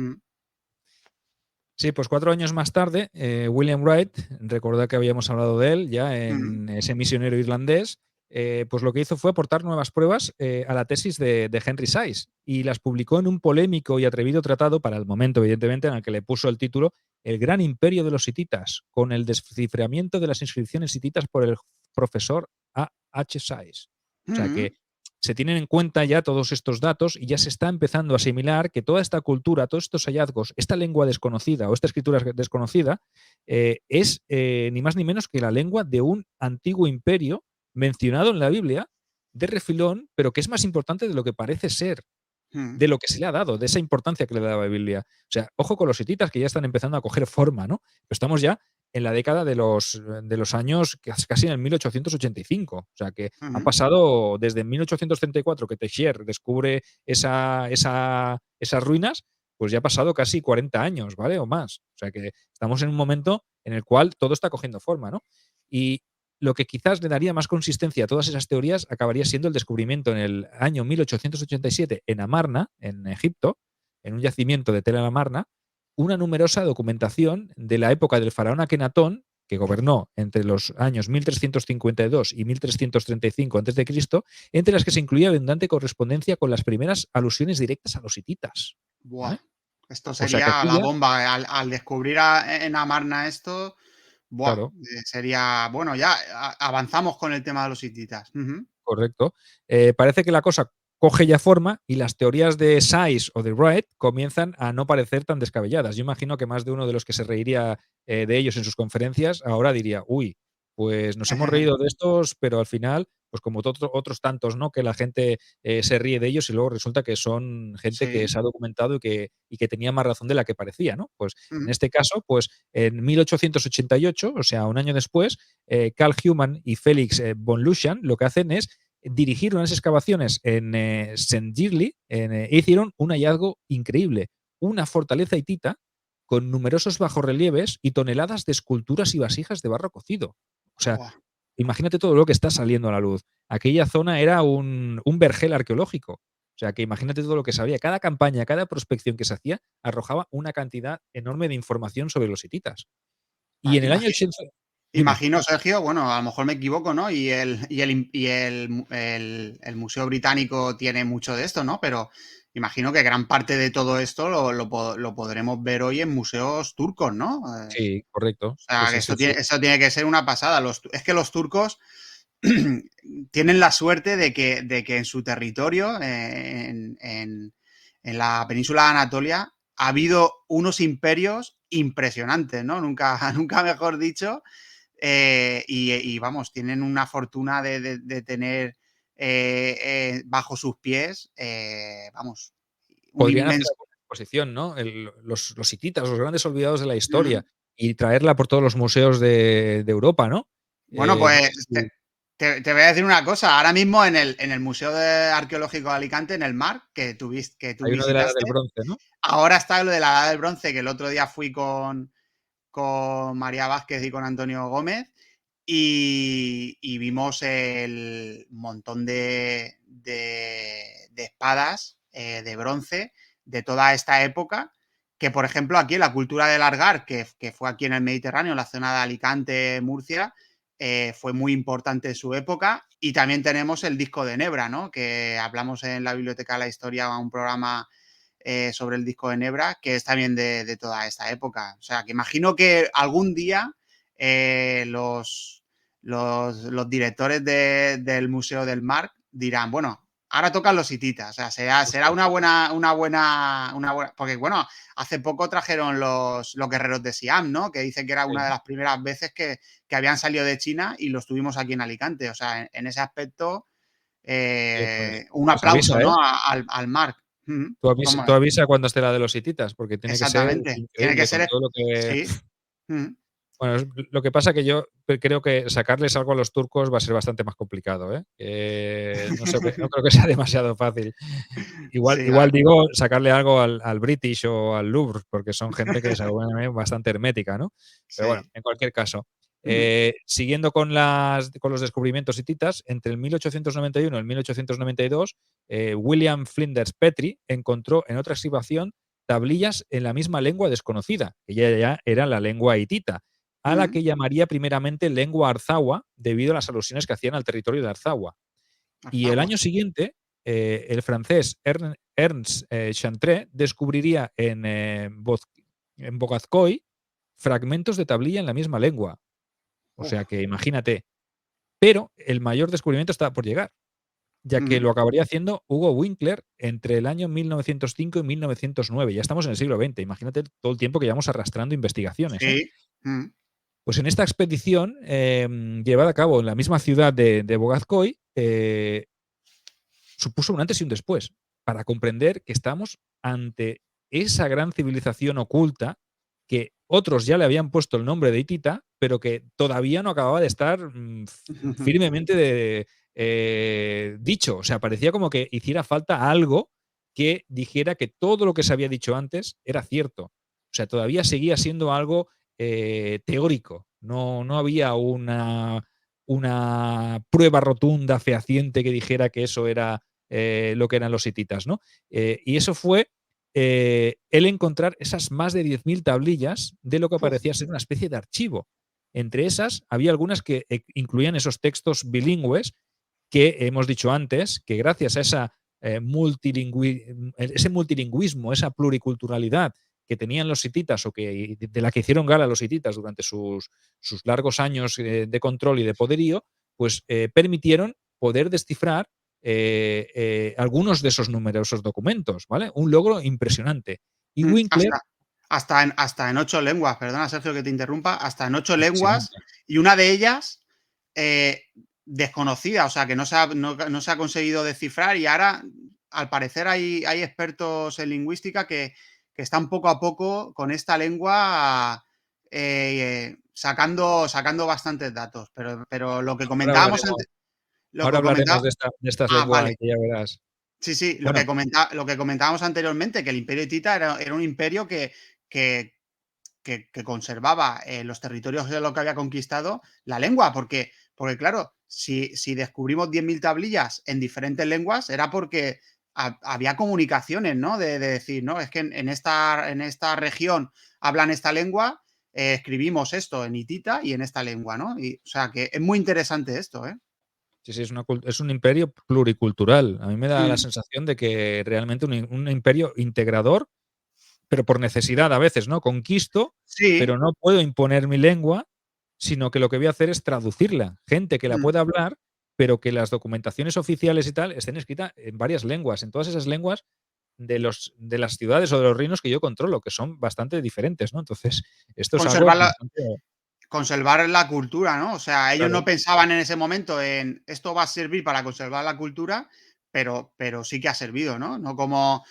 Sí, pues 4 años más tarde, William Wright, recordad que habíamos hablado de él ya Mm, en ese misionero irlandés, pues lo que hizo fue aportar nuevas pruebas a la tesis de Henry Sayce y las publicó en un polémico y atrevido tratado, para el momento, evidentemente, en el que le puso el título El gran imperio de los hititas, con el desciframiento de las inscripciones hititas por el profesor A. H. Sayce. O sea mm, que se tienen en cuenta ya todos estos datos y ya se está empezando a asimilar que toda esta cultura, todos estos hallazgos, esta lengua desconocida o esta escritura desconocida, es ni más ni menos que la lengua de un antiguo imperio mencionado en la Biblia de refilón, pero que es más importante de lo que parece ser, mm. de lo que se le ha dado, de esa importancia que le daba la Biblia. O sea, ojo con los hititas que ya están empezando a coger forma, ¿no? Pero estamos ya en la década de los años casi en el 1885. O sea, que ha Ujú. pasado desde 1834 que Teixier descubre esas ruinas, pues ya ha pasado casi 40 años, ¿vale? O más. O sea, que estamos en un momento en el cual todo está cogiendo forma, ¿no? Y lo que quizás le daría más consistencia a todas esas teorías acabaría siendo el descubrimiento en el año 1887 en Amarna, en Egipto, en un yacimiento de Tel el Amarna, una numerosa documentación de la época del faraón Akenatón, que gobernó entre los años 1352 y 1335 a.C., entre las que se incluía abundante correspondencia con las primeras alusiones directas a los hititas. Buah, ¿Vale? esto O sea que sería aquí la ya, bomba. Al descubrir en Amarna esto, buah, claro, sería, bueno, ya avanzamos con el tema de los hititas. Ujú, correcto. Parece que la cosa coge ya forma y las teorías de Sayce o de Wright comienzan a no parecer tan descabelladas. Yo imagino que más de uno de los que se reiría de ellos en sus conferencias ahora diría, uy, pues nos hemos reído de estos, pero al final, pues como otros tantos, ¿no? Que la gente se ríe de ellos y luego resulta que son gente que sí. se ha documentado y que tenía más razón de la que parecía, ¿no? Pues en Ujú, este caso, pues en 1888, o sea, un año después, Carl Humann y Felix von Lucian lo que hacen es dirigir unas excavaciones en St. Girly e hicieron un hallazgo increíble, una fortaleza hitita con numerosos bajorrelieves y toneladas de esculturas y vasijas de barro cocido. O sea, buah. imagínate todo lo que está saliendo a la luz. Aquella zona era un vergel arqueológico. O sea, que imagínate todo lo que sabía. Cada campaña, cada prospección que se hacía arrojaba una cantidad enorme de información sobre los hititas. Y Ah, en el año 80, dime. Imagino, Sergio, bueno, a lo mejor me equivoco, ¿no? El Museo Británico tiene mucho de esto, ¿no? Pero imagino que gran parte de todo esto lo podremos ver hoy en museos turcos, ¿no? Sí, correcto. O Sí, sea, que sí, sí, sí. eso tiene que ser una pasada. Es que los turcos tienen la suerte de que en su territorio, en la península de Anatolia, ha habido unos imperios impresionantes, ¿no? Nunca, nunca mejor dicho. Y vamos, tienen una fortuna de tener bajo sus pies, vamos, un Podrían hacer inmenso. alguna exposición, ¿no? Los hititas, los grandes olvidados de la Mm. historia, y traerla por todos los museos de Europa, ¿no? Bueno, No pues sé si te voy a decir una cosa. Ahora mismo en el Museo Arqueológico de Alicante, en el MAR, que tú hay uno de la Edad del visitaste, Bronce, ¿no? ahora está lo de la Edad del Bronce, que el otro día fui con María Vázquez y con Antonio Gómez y vimos el montón de espadas de bronce de toda esta época que, por ejemplo, aquí la cultura del Argar, que fue aquí en el Mediterráneo, en la zona de Alicante, Murcia, fue muy importante en su época. Y también tenemos el disco de Nebra, ¿no? Que hablamos en la Biblioteca de la Historia, un programa sobre el disco de Nebra, que es también de toda esta época. O sea, que imagino que algún día los directores del Museo del Mar dirán, bueno, ahora tocan los hititas. O sea, será una buena, porque bueno, hace poco trajeron los guerreros de Siam, ¿no? Que dicen que era una de las primeras veces que habían salido de China y los tuvimos aquí en Alicante. O sea, en ese aspecto, un Pues aplauso, avisa, ¿eh? ¿no? Al Mar. ¿Cómo Tú es? avisa cuando esté la de los hititas, porque tiene que ser Exactamente. Tiene que increíble con ser. todo lo que... Sí. Mm. Bueno, lo que pasa que yo creo que sacarles algo a los turcos va a ser bastante más complicado, ¿eh? No sé, no creo que sea demasiado fácil. Sí, Igual digo sacarle algo al British o al Louvre, porque son gente que es bastante hermética, ¿no? Pero bueno, sí. en cualquier caso. Mm, Siguiendo con los descubrimientos hititas, entre el 1891 y el 1892, William Flinders Petrie encontró en otra excavación tablillas en la misma lengua desconocida, que ya era la lengua hitita, a la mm. que llamaría primeramente lengua arzawa, debido a las alusiones que hacían al territorio de Arzawa. Y el Arzagua. año siguiente, el francés Ernst Chantrey descubriría en Bogazcoy fragmentos de tablilla en la misma lengua. O Uf. sea que imagínate. Pero el mayor descubrimiento estaba por llegar, ya que Mm. lo acabaría haciendo Hugo Winkler entre el año 1905 y 1909. Ya estamos en el siglo XX. Imagínate todo el tiempo que llevamos arrastrando investigaciones, ¿eh? Sí. Mm. Pues en esta expedición, llevada a cabo en la misma ciudad de Bogazcoy, supuso un antes y un después, para comprender que estamos ante esa gran civilización oculta que otros ya le habían puesto el nombre de hitita, pero que todavía no acababa de estar firmemente dicho. O sea, parecía como que hiciera falta algo que dijera que todo lo que se había dicho antes era cierto. O sea, todavía seguía siendo algo teórico. No había una prueba rotunda, fehaciente, que dijera que eso era lo que eran los hititas, ¿no? Y eso fue el encontrar esas más de 10.000 tablillas de lo que Uf. parecía ser una especie de archivo. Entre esas había algunas que incluían esos textos bilingües que hemos dicho antes, que gracias a ese multilingüismo, esa pluriculturalidad que tenían los hititas o de la que hicieron gala los hititas durante sus largos años de control y de poderío, pues permitieron poder descifrar algunos de esos numerosos documentos, ¿vale? Un logro impresionante. Y Mm. Winkler, Hasta en 8 lenguas, perdona Sergio que te interrumpa, hasta en 8 lenguas, impresionante. y una de ellas eh, desconocida, o sea que no se ha conseguido descifrar, y ahora al parecer hay expertos en lingüística que están poco a poco con esta lengua sacando bastantes datos, pero lo que Ahora comentábamos hablaremos, antes, lo ahora que hablaremos comentaba, de estas lenguas vale. que ya verás. Sí, sí, lo Bueno, que comentábamos anteriormente, que el Imperio hitita era un imperio que, que conservaba los territorios de lo que había conquistado, la lengua, porque claro, si descubrimos 10.000 tablillas en diferentes lenguas, era porque había comunicaciones, ¿no? De decir, no, es que en esta región hablan esta lengua, escribimos esto en hitita y en esta lengua, ¿no? O sea, que es muy interesante esto, ¿eh? sí, sí, es un imperio pluricultural. A mí me da la Mm. sensación de que realmente un imperio integrador, pero por necesidad a veces, ¿no? Conquisto, pero Sí. no puedo imponer mi lengua, sino que lo que voy a hacer es traducirla. Gente que la Mm. pueda hablar, pero que las documentaciones oficiales y tal estén escritas en varias lenguas, en todas esas lenguas de las ciudades o de los reinos que yo controlo, que son bastante diferentes, ¿no? Entonces, esto es algo Conservar la, bastante conservar la cultura, ¿no? O sea, ellos no claro. pensaban en ese momento en esto va a servir para conservar la cultura, pero sí que ha servido, ¿no? No como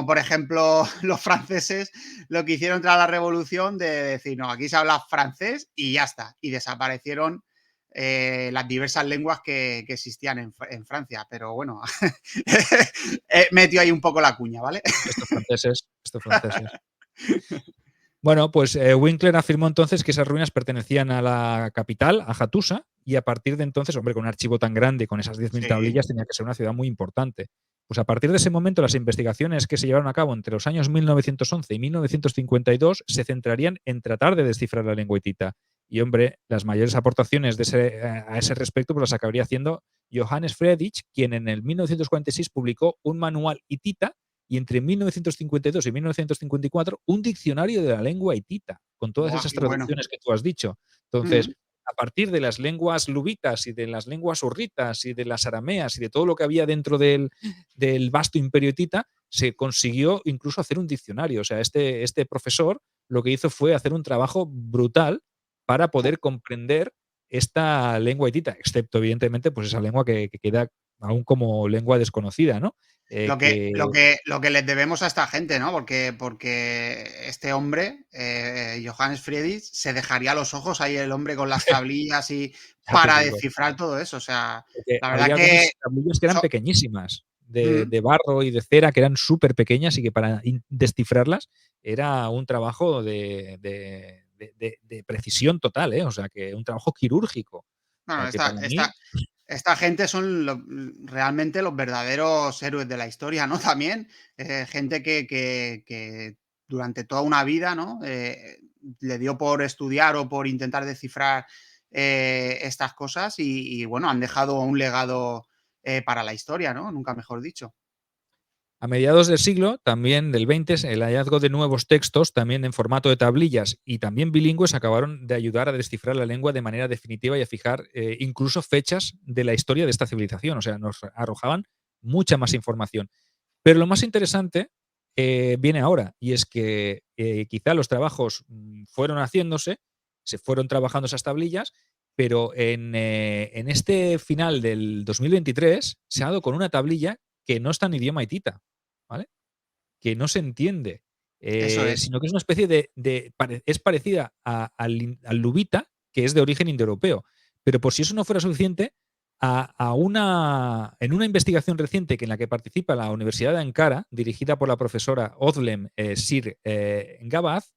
por ejemplo, los franceses lo que hicieron tras la revolución de decir, no, aquí se habla francés y ya está. Y desaparecieron las diversas lenguas que existían en Francia. Pero bueno, metió ahí un poco la cuña, ¿vale? Estos franceses. Bueno, pues Winkler afirmó entonces que esas ruinas pertenecían a la capital, a Hattusa, y a partir de entonces, hombre, con un archivo tan grande, con esas 10.000 Sí. tablillas, tenía que ser una ciudad muy importante. Pues a partir de ese momento, las investigaciones que se llevaron a cabo entre los años 1911 y 1952 se centrarían en tratar de descifrar la lengua hitita. Y, hombre, las mayores aportaciones a ese respecto pues las acabaría haciendo Johannes Friedrich, quien en el 1946 publicó un manual hitita y entre 1952 y 1954 un diccionario de la lengua hitita, con todas Buah, esas qué bueno. traducciones que tú has dicho. Entonces, Mm. a partir de las lenguas lubitas y de las lenguas hurritas y de las arameas y de todo lo que había dentro del vasto imperio hitita, se consiguió incluso hacer un diccionario. O sea, este profesor lo que hizo fue hacer un trabajo brutal para poder comprender esta lengua hitita, excepto evidentemente pues esa lengua que queda aún como lengua desconocida, ¿no? Lo que, Que lo que, lo que les debemos a esta gente, ¿no? Porque este hombre, Johannes Friedrich, se dejaría los ojos ahí el hombre con las tablillas y ya te para digo, descifrar todo eso. O sea, porque la verdad había que algunas tablillas que eran so- pequeñísimas, mm, de barro y de cera, que eran súper pequeñas y que para descifrarlas era un trabajo de precisión total, ¿eh? O sea, que un trabajo quirúrgico. O bueno, sea, que para mí, esta gente son realmente los verdaderos héroes de la historia, ¿no? También, gente que durante toda una vida, ¿no? Le dio por estudiar o por intentar descifrar estas cosas y, bueno, han dejado un legado para la historia, ¿no? Nunca mejor dicho. a mediados del siglo, también del 20, el hallazgo de nuevos textos, también en formato de tablillas y también bilingües, acabaron de ayudar a descifrar la lengua de manera definitiva y a fijar incluso fechas de la historia de esta civilización. O sea, nos arrojaban mucha más información. Pero lo más interesante viene ahora, y es que quizá los trabajos fueron haciéndose, se fueron trabajando esas tablillas, pero en este final del 2023 se ha dado con una tablilla que no está en idioma hitita, ¿vale? Que no se entiende, Eso es. sino que es una especie es parecida al lubita, que es de origen indoeuropeo. Pero por si eso no fuera suficiente, en una investigación reciente que en la que participa la Universidad de Ankara, dirigida por la profesora Özlem Sir Gabaz,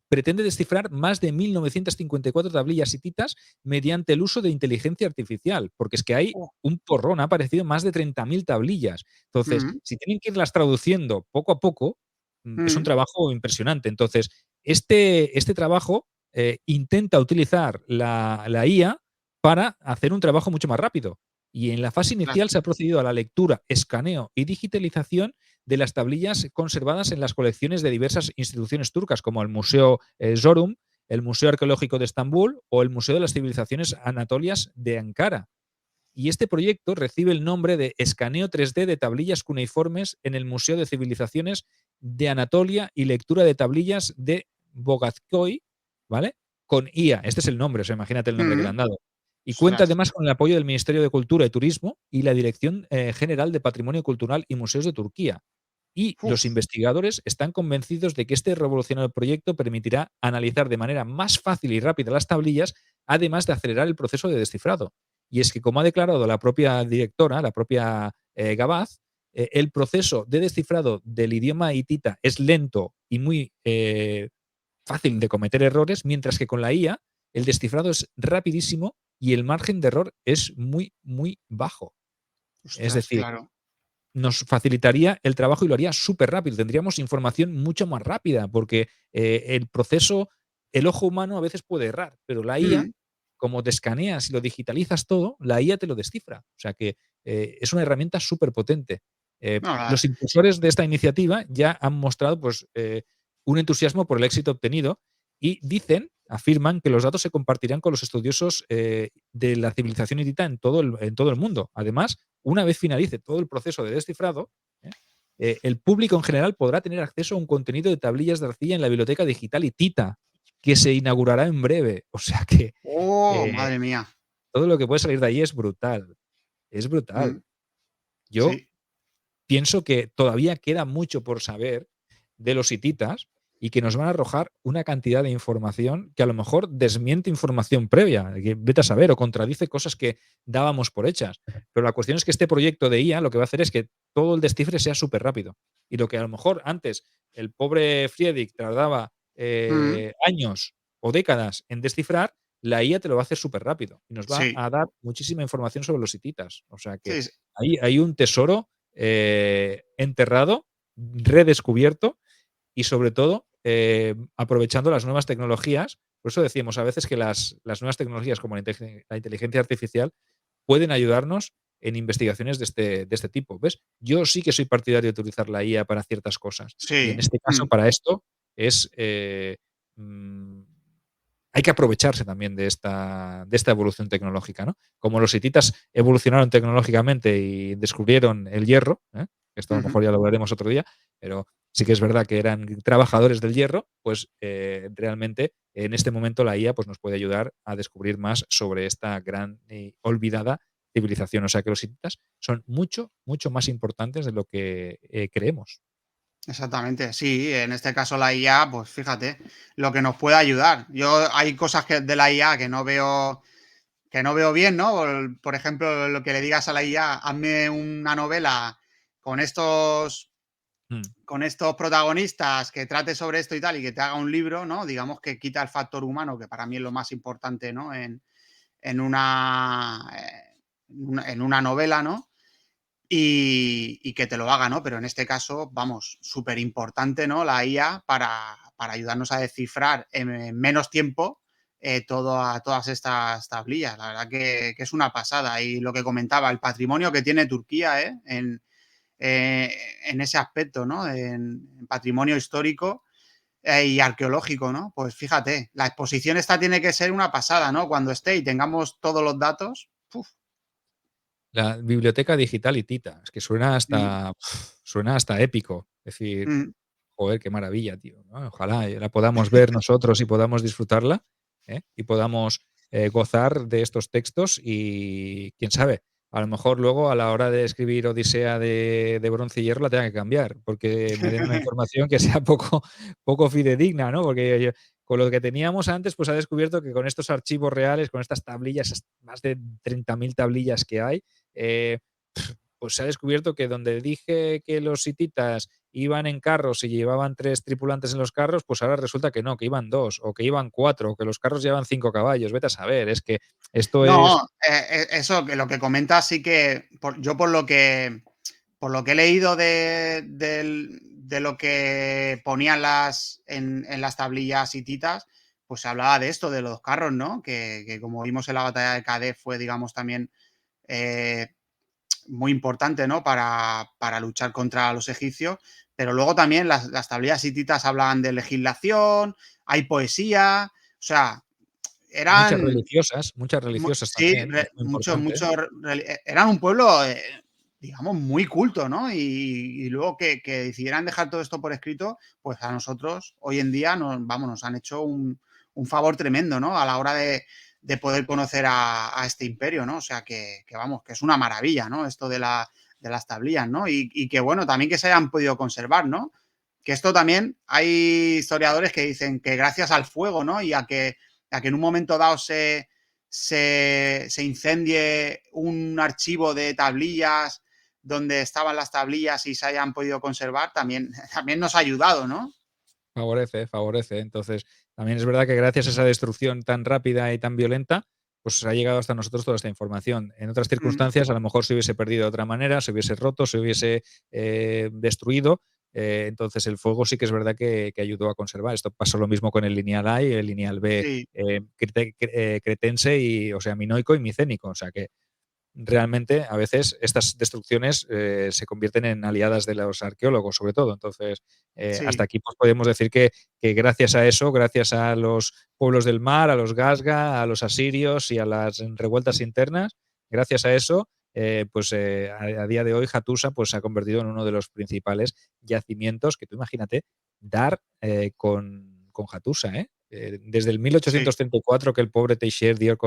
pretende descifrar más de 1954 tablillas hititas mediante el uso de inteligencia artificial, porque es que hay Oh, un porrón, ha aparecido más de 30.000 tablillas. Entonces, mm, si tienen que irlas traduciendo poco a poco, es un mm, trabajo impresionante. Entonces, este trabajo intenta utilizar la IA para hacer un trabajo mucho más rápido. Y en la fase ostras, inicial se ha procedido a la lectura, escaneo y digitalización de las tablillas conservadas en las colecciones de diversas instituciones turcas, como el Museo Zorum, el Museo Arqueológico de Estambul o el Museo de las Civilizaciones Anatolias de Ankara. Y este proyecto recibe el nombre de Escaneo 3D de tablillas cuneiformes en el Museo de Civilizaciones de Anatolia y lectura de tablillas de Bogatskoy, ¿vale? Con IA. Este es el nombre, o sea, imagínate el nombre que le mm, han dado. Y cuenta ostras, además con el apoyo del Ministerio de Cultura y Turismo y la Dirección General de Patrimonio Cultural y Museos de Turquía. Y los uf, investigadores están convencidos de que este revolucionario proyecto permitirá analizar de manera más fácil y rápida las tablillas, además de acelerar el proceso de descifrado. Y es que, como ha declarado la propia directora, la propia Gabaz, el proceso de descifrado del idioma hitita es lento y muy fácil de cometer errores, mientras que con la IA el descifrado es rapidísimo y el margen de error es muy, muy bajo. Es ostras, decir, claro. nos facilitaría el trabajo y lo haría súper rápido. Tendríamos información mucho más rápida, porque el proceso, el ojo humano a veces puede errar, pero la IA, Mm, como te escaneas y lo digitalizas todo, la IA te lo descifra. O sea que es una herramienta súper potente. no, Los impulsores de esta iniciativa ya han mostrado pues, un entusiasmo por el éxito obtenido y afirman que los datos se compartirán con los estudiosos de la civilización hitita en todo el mundo. Además, una vez finalice todo el proceso de descifrado, ¿eh? El público en general podrá tener acceso a un contenido de tablillas de arcilla en la biblioteca digital hitita, que se inaugurará en breve. O sea que oh, eh, madre mía. todo lo que puede salir de ahí es brutal. Es brutal. Mm, Yo sí. pienso que todavía queda mucho por saber de los hititas y que nos van a arrojar una cantidad de información que a lo mejor desmiente información previa, que vete a saber, o contradice cosas que dábamos por hechas. Pero la cuestión es que este proyecto de IA lo que va a hacer es que todo el descifre sea súper rápido. Y lo que a lo mejor antes el pobre Friedrich tardaba Mm, años o décadas en descifrar, la IA te lo va a hacer súper rápido y nos va sí, a dar muchísima información sobre los hititas. O sea que sí, hay un tesoro enterrado, redescubierto y sobre todo aprovechando las nuevas tecnologías. Por eso decimos a veces que las nuevas tecnologías como la inteligencia artificial pueden ayudarnos en investigaciones de este tipo. ¿Ves? Yo sí que soy partidario de utilizar la IA para ciertas cosas. Y en Sí. este caso, para esto, es mm, hay que aprovecharse también de esta evolución tecnológica, ¿no? Como los hititas evolucionaron tecnológicamente y descubrieron el hierro, ¿eh? Esto a lo Ujú. mejor ya lo veremos otro día, pero sí que es verdad que eran trabajadores del hierro, pues realmente en este momento la IA pues, nos puede ayudar a descubrir más sobre esta gran y olvidada civilización. O sea que los hititas son mucho, mucho más importantes de lo que creemos. Exactamente, sí, en este caso la IA, pues fíjate, lo que nos puede ayudar. Yo hay cosas de la IA que no veo bien, ¿no? Por ejemplo, lo que le digas a la IA, hazme una novela con estos Mm. con estos protagonistas que trate sobre esto y tal, y que te haga un libro, ¿no? Digamos que quita el factor humano, que para mí es lo más importante, ¿no? En una novela, ¿no? Y que te lo haga, ¿no? Pero en este caso, vamos, súper importante, ¿no? La IA para ayudarnos a descifrar en menos tiempo todas estas tablillas. La verdad que es una pasada. Y lo que comentaba, el patrimonio que tiene Turquía, en ese aspecto, ¿no? En patrimonio histórico y arqueológico, ¿no? Pues fíjate, la exposición esta tiene que ser una pasada, ¿no? Cuando esté y tengamos todos los datos. Uf, La biblioteca digital hitita, es que mm, suena hasta épico. Es decir, mm. joder, qué maravilla, tío, ¿no? Ojalá la podamos ver nosotros y podamos disfrutarla, ¿eh? Y podamos gozar de estos textos y quién sabe, a lo mejor luego a la hora de escribir Odisea de Bronce y Hierro la tenga que cambiar, porque me den una información que sea poco fidedigna, ¿no? Porque con lo que teníamos antes, pues ha descubierto que con estos archivos reales, con estas tablillas, esas más de 30.000 tablillas que hay, eh, pues se ha descubierto que donde dije que los hititas iban en carros y llevaban 3 tripulantes en los carros, pues ahora resulta que no, que iban 2 o que iban 4 o que los carros llevan 5 caballos. Vete a saber, es que esto es No, eso, que lo que comentas sí que yo por lo que he leído de lo que ponían en las tablillas hititas, pues se hablaba de esto, de los carros, ¿no? Que como vimos en la batalla de Cadé fue, digamos, también eh, muy importante, ¿no? Para luchar contra los egipcios. Pero luego también las tablillas hititas hablaban de legislación, hay poesía, o sea, eran muchas religiosas Sí, también, es muy importante. eran un pueblo, digamos, muy culto, ¿no? Y luego que decidieran dejar todo esto por escrito, pues a nosotros hoy en día nos han hecho un favor tremendo, ¿no? A la hora de poder conocer a este imperio, ¿no? O sea que vamos, que es una maravilla, ¿no? Esto de las tablillas, ¿no? Y que bueno, también que se hayan podido conservar, ¿no? Que esto también hay historiadores que dicen que gracias al fuego, ¿no? Y a que en un momento dado se incendie un archivo de tablillas donde estaban las tablillas y se hayan podido conservar, también, también nos ha ayudado, ¿no? Favorece, favorece. Entonces, también es verdad que gracias a esa destrucción tan rápida y tan violenta, pues ha llegado hasta nosotros toda esta información. En otras Mm, circunstancias, a lo mejor se hubiese perdido de otra manera, se hubiese roto, se hubiese destruido. Entonces, el fuego sí que es verdad que ayudó a conservar. Esto pasó lo mismo con el lineal A y el lineal B sí, cretense, y, o sea, minoico y micénico. O sea que realmente a veces estas destrucciones se convierten en aliadas de los arqueólogos, sobre todo. Entonces, hasta sí, aquí pues, podemos decir que gracias a eso, gracias a los pueblos del mar, a los Gasga, a los asirios y a las revueltas internas, gracias a eso, a día de hoy Hattusa pues, se ha convertido en uno de los principales yacimientos que tú imagínate dar con Hattusa, ¿eh? Desde el sí. 1834 que el pobre Teixeira dio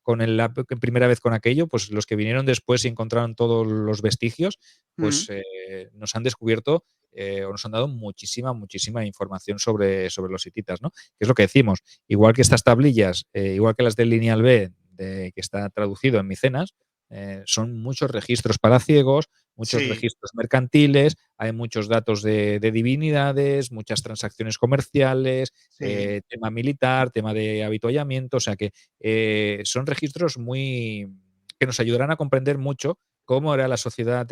la primera vez con aquello, pues los que vinieron después y encontraron todos los vestigios, pues Mm, nos han descubierto o nos han dado muchísima, muchísima información sobre los hititas, ¿no? Que es lo que decimos, igual que estas tablillas, igual que las del Lineal B, que está traducido en Micenas, son muchos registros palaciegos, muchos sí, registros mercantiles, hay muchos datos de divinidades, muchas transacciones comerciales, sí, tema militar, tema de habituallamiento, o sea que son registros muy que nos ayudarán a comprender mucho cómo era la sociedad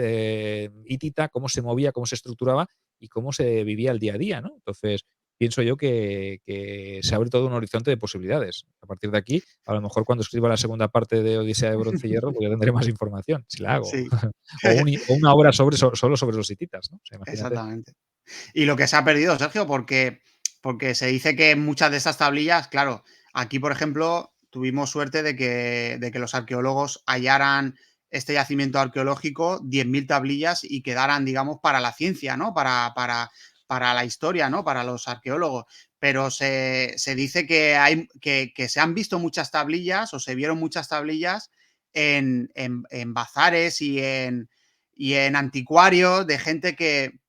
hitita, cómo se movía, cómo se estructuraba y cómo se vivía el día a día, ¿no? Entonces, pienso yo que se abre todo un horizonte de posibilidades. A partir de aquí, a lo mejor cuando escriba la segunda parte de Odisea de Bronce y Hierro, pues ya tendré más información, si la hago. Sí, O una obra solo sobre los hititas, ¿no? O sea, imagínate. exactamente. Y lo que se ha perdido, Sergio, porque se dice que muchas de estas tablillas, claro, aquí, por ejemplo, tuvimos suerte de que los arqueólogos hallaran este yacimiento arqueológico, 10.000 tablillas y quedaran, digamos, para la ciencia, ¿no? Para la historia, ¿no? Para los arqueólogos. Pero se dice que se han visto muchas tablillas o se vieron muchas tablillas en bazares y en anticuarios de gente que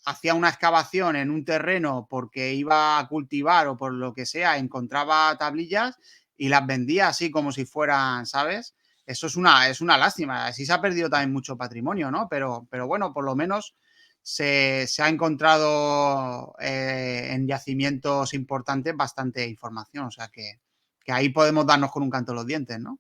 hacía una excavación en un terreno porque iba a cultivar o por lo que sea, encontraba tablillas y las vendía así como si fueran, ¿sabes? Eso es una lástima. Así se ha perdido también mucho patrimonio, ¿no? Pero bueno, por lo menos se ha encontrado en yacimientos importantes bastante información. O sea que ahí podemos darnos con un canto los dientes, ¿no?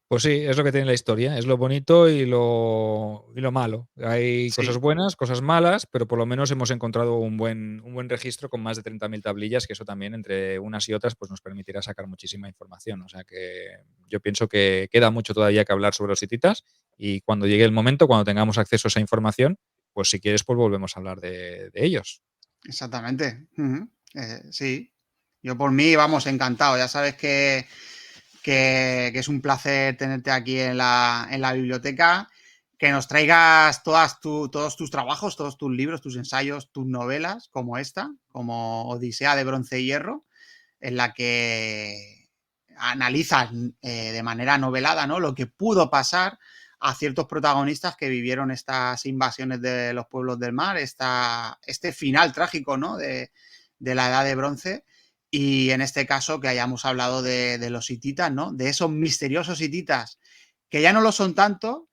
Pues sí, es lo que tiene la historia, es lo bonito y lo malo. Hay cosas Sí, buenas, cosas malas, pero por lo menos hemos encontrado un buen registro con más de 30.000 tablillas, que eso también entre unas y otras pues nos permitirá sacar muchísima información. O sea que yo pienso que queda mucho todavía que hablar sobre los hititas y cuando llegue el momento, cuando tengamos acceso a esa información, pues si quieres pues volvemos a hablar de ellos. exactamente. Ujú. Sí. Yo por mí, vamos, encantado. Ya sabes que es un placer tenerte aquí en la biblioteca, que nos traigas todos tus trabajos, todos tus libros, tus ensayos, tus novelas, como esta, como Odisea de Bronce y Hierro, en la que analizas de manera novelada, ¿no? Lo que pudo pasar a ciertos protagonistas que vivieron estas invasiones de los pueblos del mar, este final trágico, ¿no? De la Edad de Bronce. Y en este caso que hayamos hablado de los hititas, ¿no? De esos misteriosos hititas que ya no lo son tanto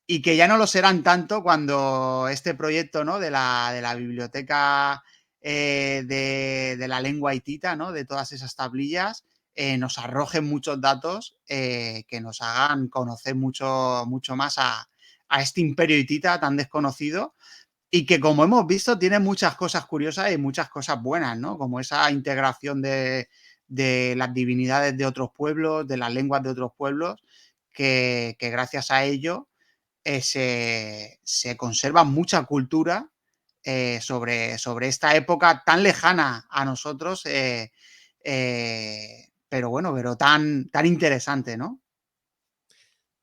y que ya no lo serán tanto cuando este proyecto, ¿no? De la biblioteca de la lengua hitita, ¿no? De todas esas tablillas, nos arrojen muchos datos que nos hagan conocer mucho, mucho más a este imperio hitita tan desconocido y que, como hemos visto, tiene muchas cosas curiosas y muchas cosas buenas, ¿no? Como esa integración de las divinidades de otros pueblos, de las lenguas de otros pueblos, que gracias a ello se conserva mucha cultura sobre esta época tan lejana a nosotros, pero bueno, pero tan interesante, ¿no?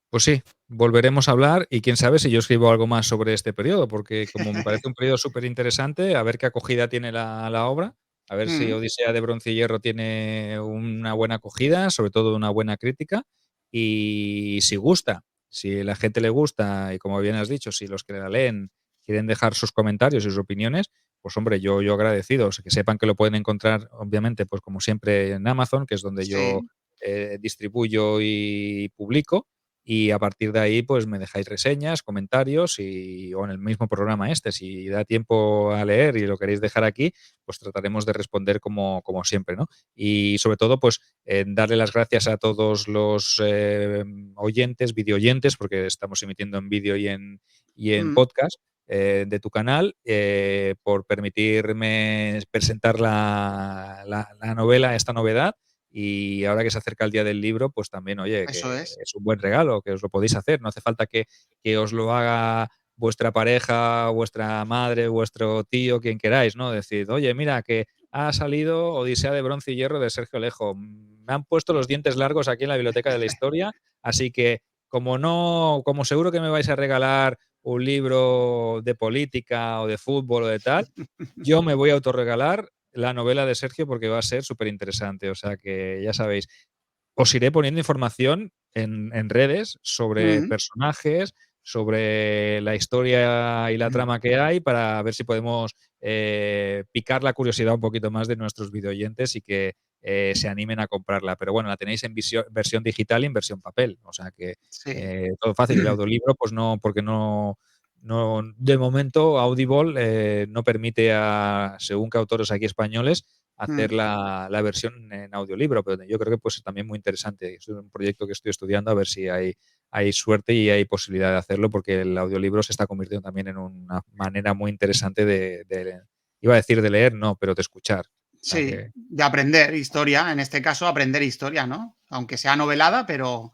Pues sí, volveremos a hablar y quién sabe si yo escribo algo más sobre este periodo, porque como me parece un periodo súper interesante, a ver qué acogida tiene la obra, a ver si Mm, Odisea de Bronce y Hierro tiene una buena acogida, sobre todo una buena crítica, y si gusta, si la gente le gusta y como bien has dicho, si los que la leen quieren dejar sus comentarios y sus opiniones, pues hombre, yo agradecido, o sea, que sepan que lo pueden encontrar, obviamente, pues como siempre en Amazon, que es donde yo sí, distribuyo y publico y a partir de ahí, pues me dejáis reseñas, comentarios o en el mismo programa este. Si da tiempo a leer y lo queréis dejar aquí, pues trataremos de responder como siempre, ¿no? Y sobre todo, pues darle las gracias a todos los oyentes, videoyentes, porque estamos emitiendo en vídeo y en mm, podcast de tu canal, por permitirme presentar la novela, esta novedad y ahora que se acerca el día del libro, pues también, oye, eso que es. es un buen regalo, que os lo podéis hacer. No hace falta que os lo haga vuestra pareja, vuestra madre, vuestro tío, quien queráis, ¿no? Decid, oye, mira, que ha salido Odisea de Bronce y Hierro de Sergio Alejo. Me han puesto los dientes largos aquí en la Biblioteca de la Historia, así que como no, como seguro que me vais a regalar un libro de política o de fútbol o de tal, yo me voy a autorregalar la novela de Sergio porque va a ser súper interesante. O sea que ya sabéis, os iré poniendo información en redes sobre Mm, personajes, sobre la historia y la mm, trama que hay para ver si podemos picar la curiosidad un poquito más de nuestros videoyentes y que se animen a comprarla. Pero bueno, la tenéis en versión digital y en versión papel. O sea que sí. todo fácil. El audiolibro, pues no, porque no, de momento Audible no permite según qué autores aquí españoles, hacer Mm, la versión en audiolibro, pero yo creo que pues también muy interesante. Es un proyecto que estoy estudiando a ver si hay hay suerte y hay posibilidad de hacerlo, porque el audiolibro se está convirtiendo también en una manera muy interesante iba a decir de leer, no, pero de escuchar. O sea Sí, que de aprender historia, en este caso aprender historia, ¿no? Aunque sea novelada, pero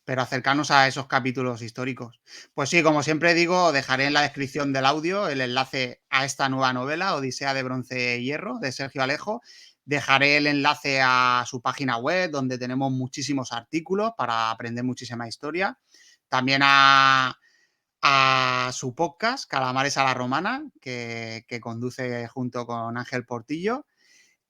acercarnos a esos capítulos históricos. Pues sí, como siempre digo, dejaré en la descripción del audio el enlace a esta nueva novela, Odisea de Bronce y Hierro, de Sergio Alejo. Dejaré el enlace a su página web, donde tenemos muchísimos artículos para aprender muchísima historia. También a su podcast, Calamares a la Romana, que conduce junto con Ángel Portillo.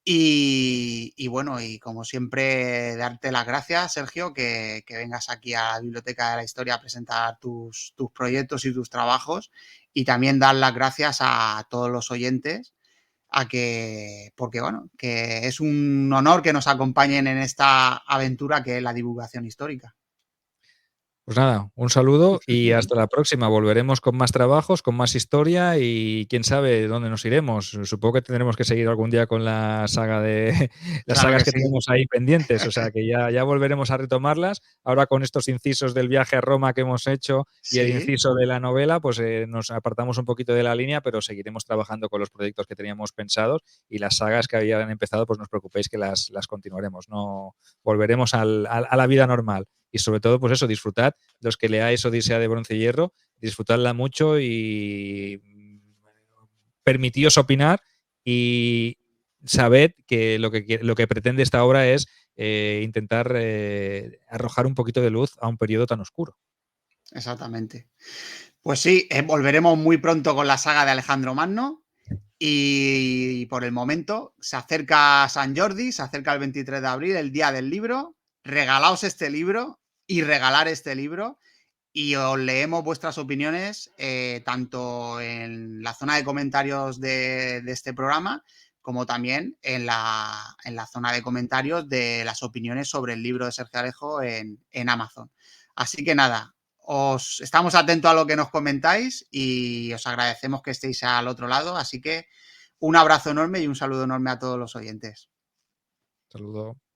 Y bueno, y como siempre, darte las gracias, Sergio, que vengas aquí a la Biblioteca de la Historia a presentar tus proyectos y tus trabajos. Y también dar las gracias a todos los oyentes, porque bueno, que es un honor que nos acompañen en esta aventura que es la divulgación histórica. pues nada, un saludo y hasta la próxima. Volveremos con más trabajos, con más historia y quién sabe dónde nos iremos. Supongo que tendremos que seguir algún día con la saga de las Claro sagas que que sí. tenemos ahí pendientes, o sea que ya volveremos a retomarlas. Ahora con estos incisos del viaje a Roma que hemos hecho y el Sí, inciso de la novela, pues nos apartamos un poquito de la línea, pero seguiremos trabajando con los proyectos que teníamos pensados y las sagas que habían empezado, pues no os preocupéis que las continuaremos. No volveremos a la vida normal. Y sobre todo, pues eso, disfrutad, los que leáis Odisea de Bronce y Hierro, disfrutadla mucho y permitíos opinar y sabed que lo que pretende esta obra es intentar arrojar un poquito de luz a un periodo tan oscuro. exactamente. Pues sí, volveremos muy pronto con la saga de Alejandro Magno. Y por el momento se acerca San Jordi, se acerca el 23 de abril, el día del libro. Regalaos este libro y regalar este libro. Y os leemos vuestras opiniones tanto en la zona de comentarios de este programa como también en la zona de comentarios de las opiniones sobre el libro de Sergio Alejo en Amazon. Así que nada, os estamos atentos a lo que nos comentáis y os agradecemos que estéis al otro lado. Así que un abrazo enorme y un saludo enorme a todos los oyentes. Saludos.